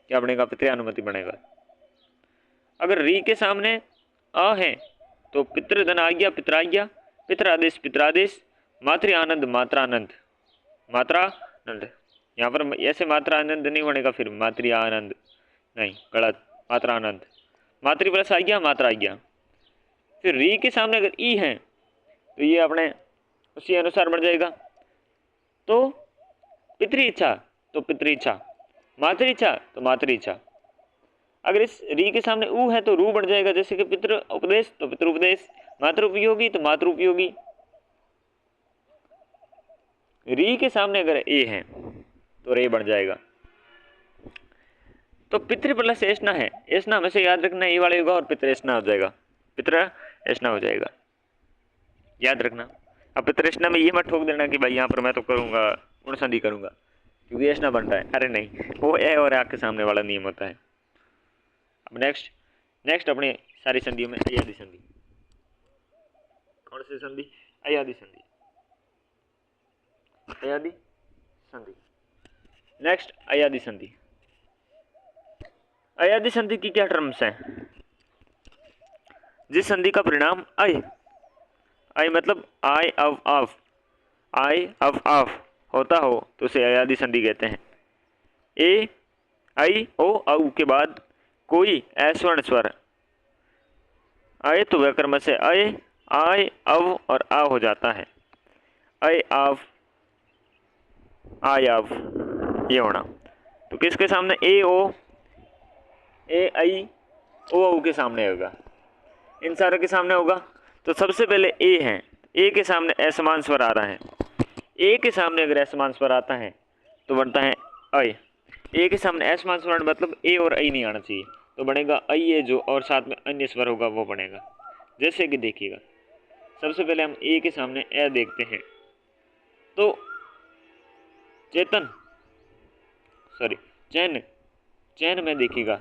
क्या बनेगा, पितृ अनुमति बनेगा। अगर री के सामने अ है तो पितृधन आज्ञा पितराज्ञा, पितरादेश पितरादेश, मातृ आनंद मात्रानंद, मात्रानंद, यहाँ पर ऐसे मात्रा आनंद नहीं बनेगा, फिर मातृ आनंद नहीं, गलत, मात्रा आनंद, मातृ प्लस आज्ञा मात्रा आज्ञा। फिर री के सामने अगर ई है तो ये अपने उसी अनुसार बढ़ जाएगा। तो पितृ इच्छा तो पितृ इच्छा, मातृ इच्छा तो मातृ इच्छा। अगर इस री के सामने ऊ है तो रू बढ़ जाएगा, जैसे कि पितृ उपदेश तो पितृ उपदेश, मातृ उपयोगी तो मातृ उपयोगी। री के सामने अगर ए है तो रे बढ़ जाएगा। तो पितृ प्लस ऐष्णा है, ऐष्णा में से याद रखना ए वाले होगा और पितृ ऐष्णा हो जाएगा, पितृ ऐष्णा हो जाएगा, याद रखना। अब पितृ ऐष्णा में ये मत ठोक देना कि भाई यहाँ पर मैं तो करूंगा गुण संधि करूंगा क्योंकि ऐष्णा बन रहा है, अरे नहीं, वो ए और आ के सामने वाला नियम होता है। अब नेक्स्ट अपने सारी संधियों में अयादि संधि, कौन सी संधि, अयादि संधि, अयादि संधि। नेक्स्ट अयादि संधि, अयादि संधि की क्या टर्म्स हैं, जिस संधि का परिणाम अय, अय मतलब आय अव आव, आय अव आव होता हो तो उसे अयादि संधि कहते हैं। ए आई ओ औ के बाद कोई अस्वर्ण स्वर, अय तो व्याकरण से अय आय अव और आ हो जाता है, अय आव आय आव ये होना। तो किसके सामने, ए ओ, ए आई ओ औ के सामने होगा, इन सारों के सामने होगा। तो सबसे पहले ए है, ए के सामने असमान स्वर आ रहा है, ए के सामने अगर असमान स्वर आता है तो बनता है अय। ए के सामने असमान स्वर मतलब ए और आई नहीं आना चाहिए, तो बनेगा अय है जो, और साथ में अन्य स्वर होगा वो बनेगा। जैसे कि देखिएगा, सबसे पहले हम ए के सामने ए देखते हैं, तो चेतन सॉरी चैन, चैन में देखिएगा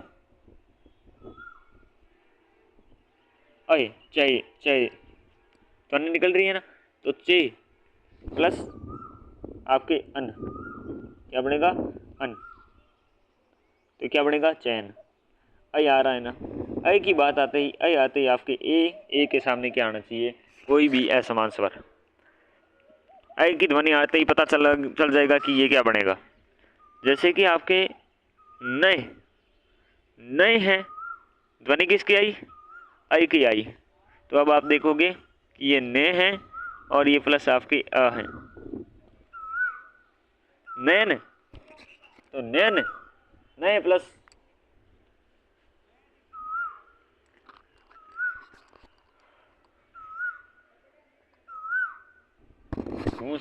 अय चय चय ध्वनि निकल रही है ना, तो चे प्लस आपके अन क्या बनेगा अन, तो क्या बनेगा चैन। अय आ रहा है ना, अय की बात आते ही आपके ए के सामने क्या आना चाहिए, कोई भी असमान स्वर। अय की ध्वनि आते ही पता चल जाएगा कि ये क्या बनेगा। जैसे कि आपके नए नए हैं, ध्वनि किसकी आई, अय की आई, तो अब आप देखोगे कि ये ने है और ये प्लस आपकी अ है, नैन, तो नैन नए प्लस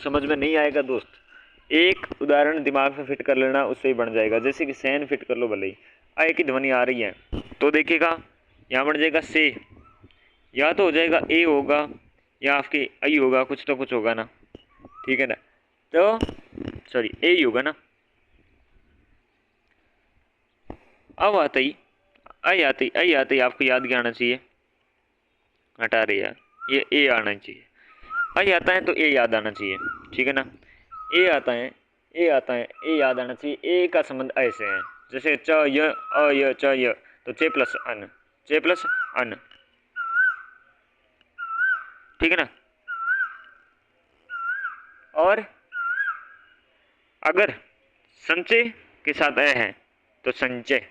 समझ में नहीं आएगा दोस्त, एक उदाहरण दिमाग में फिट कर लेना, उससे ही बन जाएगा। जैसे कि सैन फिट कर लो भले ही, आय की ध्वनि आ रही है तो देखिएगा यहाँ बन जाएगा से, या तो हो जाएगा ए होगा या आपके आई होगा, कुछ तो कुछ होगा ना, ठीक है ना, तो सॉरी ए ही होगा ना। अब आते ही आई आते ही आपको याद क्या आना चाहिए, हटा रही यार, ये ए आना चाहिए। आई आता है तो ए याद आना चाहिए, ठीक है ना, ए आता है ए याद आना चाहिए। ए का संबंध ऐसे है, जैसे च य अ य च य, तो चे प्लस अन, ठीक है ना। और अगर संचय के साथ अ है तो संचय,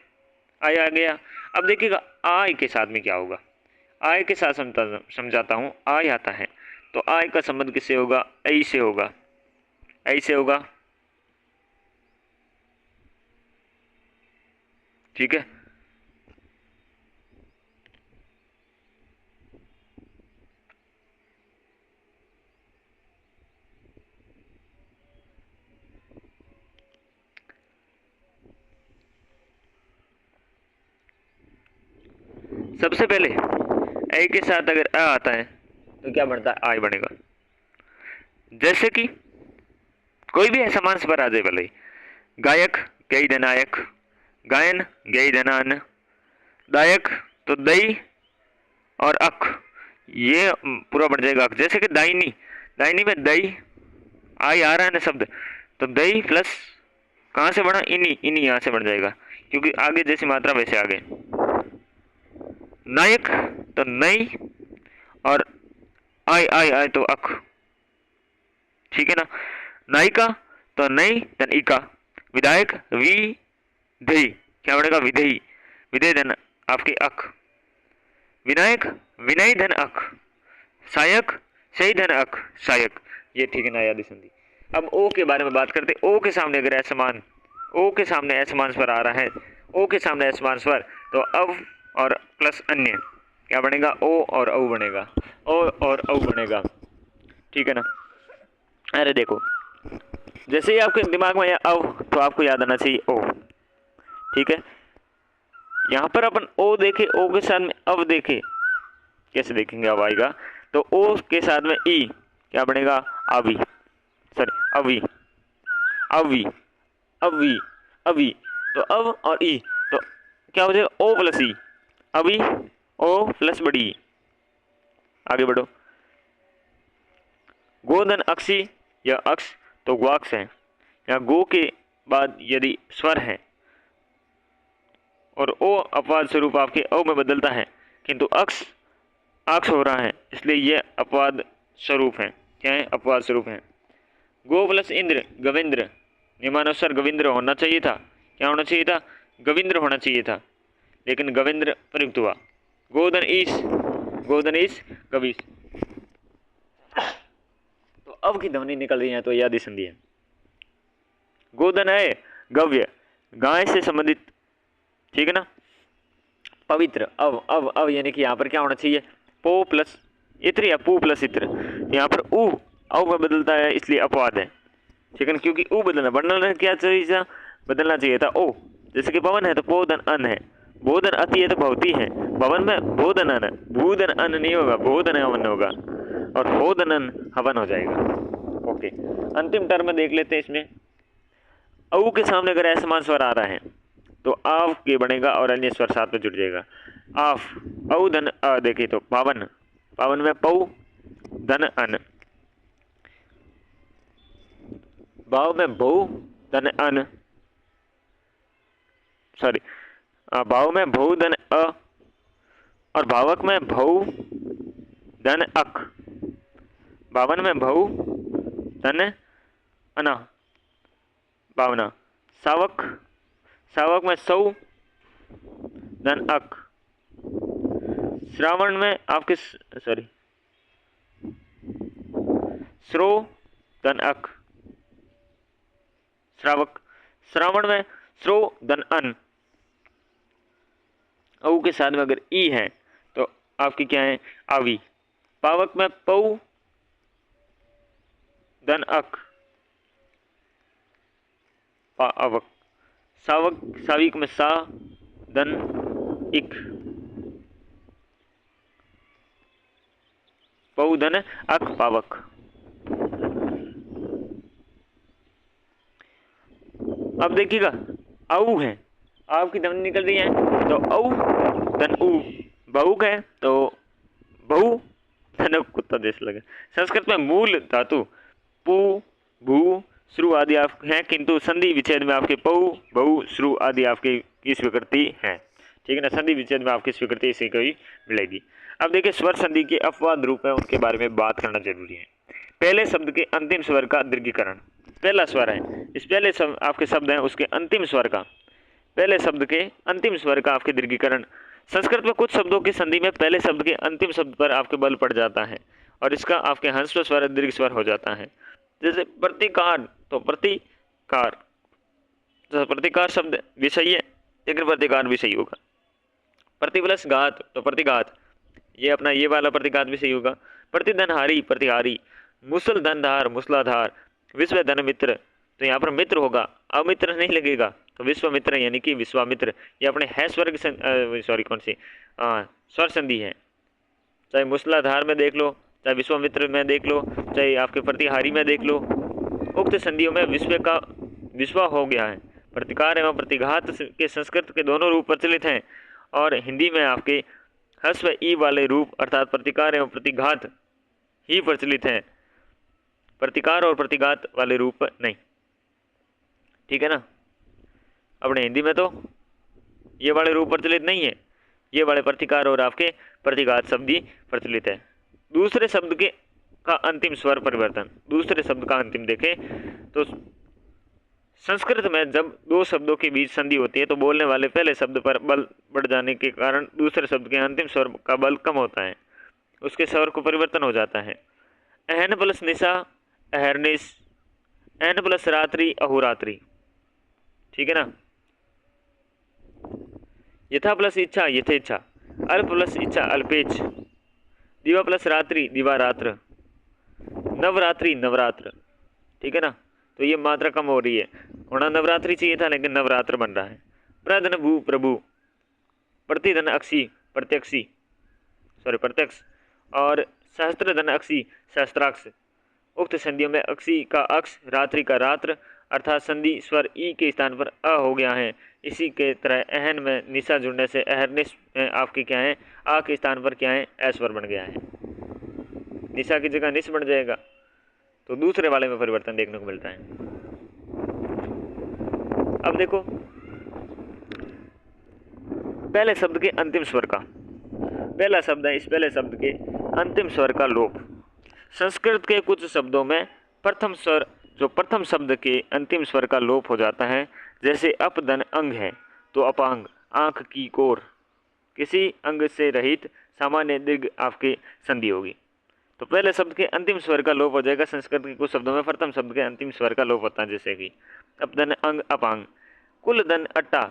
आय आ गया। अब देखिएगा आय के साथ में क्या होगा, आय के साथ समझाता हूँ, आय आता है तो आय का संबंध किससे होगा, ऐ से होगा, ऐ से होगा, ठीक है। सबसे पहले ऐ के साथ अगर अ आता है तो क्या बनता है, आय बनेगा। जैसे कि कोई भी असमान स्वर आ जाए भले ही, गायक गई धनायक, गायन गई धनान, दायक तो दई और अख, ये पूरा बन जाएगा अख। जैसे कि दाहिनी, दाहिनी में दई आई आ रहा है ना शब्द, तो दई प्लस कहाँ से बना, इनी, इनी यहाँ से बन जाएगा, क्योंकि आगे जैसी मात्रा वैसे आगे। नायक तो नई और आई तो अख, ठीक है ना। नायिका तो नई धन इका, विधायक विधेयी क्या बनेगा, विधेयी, विधेय धन आपकी अख, विनायक विनय धन अख, सहायक सही धन अख, सहायक, ये ठीक है ना आदि संधि। अब ओ के बारे में बात करते, ओ के सामने अगर असमान, ओ के सामने असमान स्वर आ रहा है, ओ के सामने असमान स्वर, तो अव और प्लस अन्य क्या बनेगा, ओ और औ बनेगा, ओ और औ बनेगा, ठीक है ना। अरे देखो जैसे ही आपके दिमाग में अव, तो आपको याद आना चाहिए ओ, ठीक है। यहाँ पर अपन ओ देखे, ओ के साथ में अव देखे, कैसे देखेंगे, अब आएगा तो ओ के साथ में ई क्या बनेगा, अवी, सॉरी अवी, अवी, अवी, अवी, तो अव और ई तो क्या हो जाएगा, ओ प्लस ई, अभी ओ प्लस बड़ी, आगे बढ़ो। गोधन अक्षी या अक्ष तो ग्वाक्ष है, या गो के बाद यदि स्वर है और ओ अपवाद स्वरूप आपके ओ में बदलता है, किंतु अक्ष अक्ष हो रहा है, इसलिए यह अपवाद स्वरूप है, क्या है, अपवाद स्वरूप है। गो प्लस इंद्र गविंद्र, नियमानुसार गविंद्र होना चाहिए था, क्या होना चाहिए था, गविंद्र होना चाहिए था, लेकिन गविंद्र प्रयुक्त हुआ। गोधन ईश गवीश, तो अब की ध्वनि निकल रही है तो याद संधि है। गोधन है गव्य, गाय से संबंधित, ठीक है ना। पवित्र अब यानी कि यहाँ पर क्या होना चाहिए, पो प्लस इत्र या पू प्लस इत्र, यहाँ पर उ औ में बदलता है इसलिए अपवाद है, ठीक है ना, क्योंकि उ बदलना क्या चाहिए, बदलना चाहिए था ओ। जैसे कि पवन है तो पोधन अन है, भोधन अति है तो भौती है, भवन में भोधन अन, भूधन अन नहीं होगा, भोधन हवन होगा, और होधन अन हवन हो जाएगा, ओके, अंतिम टर्म में देख लेते हैं। इसमें औ के सामने अगर असमान स्वर आ रहा है तो आव के बनेगा और अन्य स्वर साथ में जुड़ जाएगा। आफ, औ धन अ, देखिए तो पावन, पावन में पौ धन अन, भाव में भौ धन अन, सॉरी, भाव में भौ धन अ, और भावक में भौ धन अक, भावन में भौ धन अना, भावना, सावक, सावक में सौ धन अक, श्रावण में आपके सॉरी श्रो धन अक, श्रावक, श्रावण में श्रो धन अन, औ के साथ में अगर ई है तो आपकी क्या है आवी, पावक में पौ धन अक, पावक, सावक, साविक में सा धन इक, पौ धन अक पावक। अब देखिएगा औ है, आपकी ध्वनि निकल रही है तो औ धन उ, बहुक है तो बहु धन कुत्ता देश लगे। संस्कृत में मूल धातु पु भू श्रु आदि आप हैं, किंतु संधि विच्छेद में आपके पौ बहु श्रु आदि आपकी की स्वीकृति है। ठीक है ना, संधि विच्छेद में आपकी स्वीकृति इसी को ही मिलेगी। अब देखिए स्वर संधि के अपवाद रूप है, उनके बारे में बात करना जरूरी है। पहले शब्द के अंतिम स्वर का दीर्घीकरण, पहला स्वर है, इस पहले आपके शब्द हैं उसके अंतिम स्वर का, पहले शब्द के अंतिम स्वर का आपके दीर्घीकरण। संस्कृत में कुछ शब्दों की संधि में पहले शब्द के अंतिम शब्द पर आपके बल पड़ जाता है और इसका आपके हंस स्वर दीर्घ स्वर हो जाता है। जैसे प्रतिकार, तो प्रतिकार, तो प्रतिकार शब्द विषय है लेकिन प्रतिकार भी सही होगा। प्रति प्लस घात तो प्रतिघात, ये अपना ये वाला प्रतिघात भी सही होगा। प्रतिधनहारी प्रतिहारी, मुसल धनधार मुसलाधार, विश्व धन मित्र, तो यहाँ पर मित्र होगा, अमित्र नहीं लगेगा तो विश्वामित्र यानी कि विश्वामित्र। ये अपने है स्वर्ग सॉरी कौन सी स्वर संधि है, चाहे मुसलाधार में देख लो, चाहे विश्वामित्र में देख लो, चाहे आपके प्रतिहारी में देख लो। उक्त संधियों में विश्व का विश्वा हो गया है। प्रतिकार एवं प्रतिघात के संस्कृत के दोनों रूप प्रचलित हैं और हिंदी में आपके हस्व ई वाले रूप अर्थात प्रतिकार एवं प्रतिघात ही प्रचलित हैं, प्रतिकार और प्रतिघात वाले रूप नहीं। ठीक है ना, अपने हिंदी में तो ये वाले रूप प्रचलित नहीं है, ये वाले प्रतिकार और आपके प्रतिघात शब्द ही प्रचलित है। दूसरे शब्द के का अंतिम स्वर परिवर्तन, दूसरे शब्द का अंतिम देखें तो संस्कृत में जब दो शब्दों के बीच संधि होती है तो बोलने वाले पहले शब्द पर बल बढ़ जाने के कारण दूसरे शब्द के अंतिम स्वर का बल कम होता है, उसके स्वर को परिवर्तन हो जाता है। अहन प्लस निशा अहरनिश, अहन प्लस रात्रि अहोरात्रि। ठीक है ना, यथा प्लस इच्छा यथेच्छा, अल्प प्लस इच्छा अल्पेच, दिवा प्लस रात्रि दिवारात्र, नवरात्रि नवरात्र। ठीक है ना, तो ये मात्रा कम हो रही है, होना नवरात्रि चाहिए था लेकिन नवरात्र बन रहा है। प्रधन भू प्रभु, प्रतिधन अक्षी प्रत्यक्षी सॉरी प्रत्यक्ष, और सहस्त्र धन अक्षी सहस्त्राक्ष। उक्त संधियों में अक्षी का अक्ष, रात्रि का रात्र अर्थात संधि स्वर ई के स्थान पर अ हो गया है। इसी के तरह अहन में निशा जुड़ने से अहरनिश में आपके क्या है आ के स्थान पर क्या है ए स्वर बन गया है, निशा की जगह निश बन जाएगा। तो दूसरे वाले में परिवर्तन देखने को मिलता है। अब देखो पहले शब्द के अंतिम स्वर का, पहला शब्द है, इस पहले शब्द के अंतिम स्वर का लोप। संस्कृत के कुछ शब्दों में प्रथम स्वर जो प्रथम शब्द के अंतिम स्वर का लोप हो जाता है, जैसे अपधन अंग है तो अपांग, आंख की कोर, किसी अंग से रहित सामान्य दीर्घ आपके संधि होगी। तो पहले शब्द के अंतिम स्वर का लोप हो जाएगा। संस्कृत के कुछ शब्दों में प्रथम शब्द के अंतिम स्वर का लोप होता है, जैसे कि अपधन अंग अपांग, कुल धन अट्टा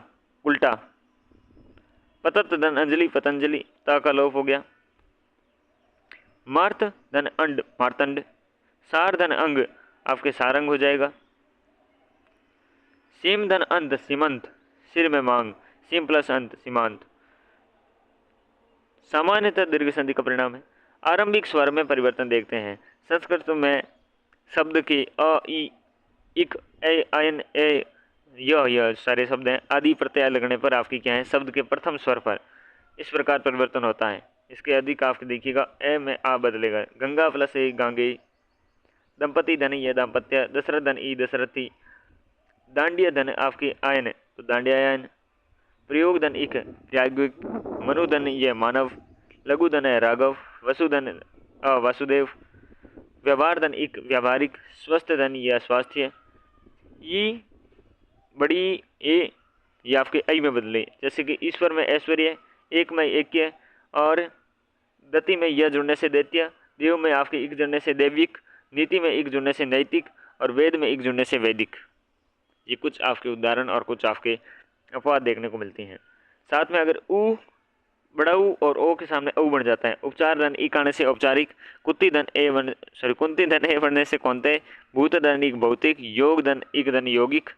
उल्टा, पतत धन अंजलि पतंजलि, ता का लोप हो गया। मार्त धन अंड मार्तंड, सार धन अंग आपके सारंग हो जाएगा। सीम धन अंत सीमंत, सिर में मांग, सीम प्लस अंत सीमांत, सामान्यतः दीर्घ संधि का परिणाम है। आरंभिक स्वर में परिवर्तन देखते हैं। संस्कृत में शब्द के अ, ई, इक, ए, आयन, ए, यह सारे शब्द हैं, आदि प्रत्यय लगने पर आपकी क्या है, शब्द के प्रथम स्वर पर इस प्रकार परिवर्तन होता है। इसके अधिक आपके देखिएगा, ए में आ बदलेगा, गंगा प्लस ए गांगे, दंपति धन ये दाम्पत्य, दशरथ धन ई दशरथी, दांडिया धन आपकी आयन तो दांडियायन, प्रयोग धन इक प्रायोगिक, मनुधन ये मानव, लघु धन है राघव, वसुधन वासुदेव, व्यवहार धन इक व्यावहारिक, स्वस्थ धन यह स्वास्थ्य, ये बड़ी ए ये आपके ऐ में बदले, जैसे कि ईश्वर में ऐश्वर्य, एक में ऐक्य, और दति में यह जुड़ने से दैत्य, देव में आपके एक जुड़ने से दैविक, नीति में एक जुड़ने से नैतिक, और वेद में एक जुड़ने से वैदिक। ये कुछ आपके उदाहरण और कुछ आपके अपवाद देखने को मिलती हैं। साथ में अगर ऊ बड़ा ऊ और ओ के सामने औ बन जाता है, उपचार धन ई आने से औपचारिक, कुंती धन ए बनने से कौनते, भूत धन एक भौतिक, योग धन एक धन यौगिक,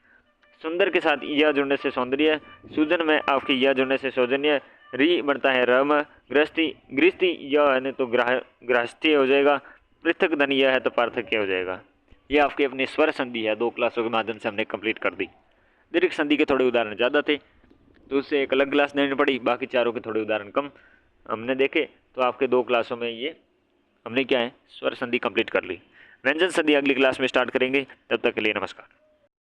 सुंदर के साथ यह जुड़ने से सौंदर्य, सूजन में आपके यह जुड़ने से सौजन्य, री बनता है रम, गृहस्थी यह है तो गृहस्थी हो जाएगा, पृथक धन यह है तो पार्थक्य हो जाएगा। ये आपकी अपनी स्वर संधि है, 2 क्लासों के माध्यम से हमने कंप्लीट कर दी। दीर्घ संधि के थोड़े उदाहरण ज़्यादा थे तो उससे एक अलग क्लास देनी पड़ी, बाकी चारों के थोड़े उदाहरण कम हमने देखे, तो आपके 2 क्लासों में ये हमने क्या है, स्वर संधि कंप्लीट कर ली। व्यंजन संधि अगली क्लास में स्टार्ट करेंगे, तब तक के लिए नमस्कार।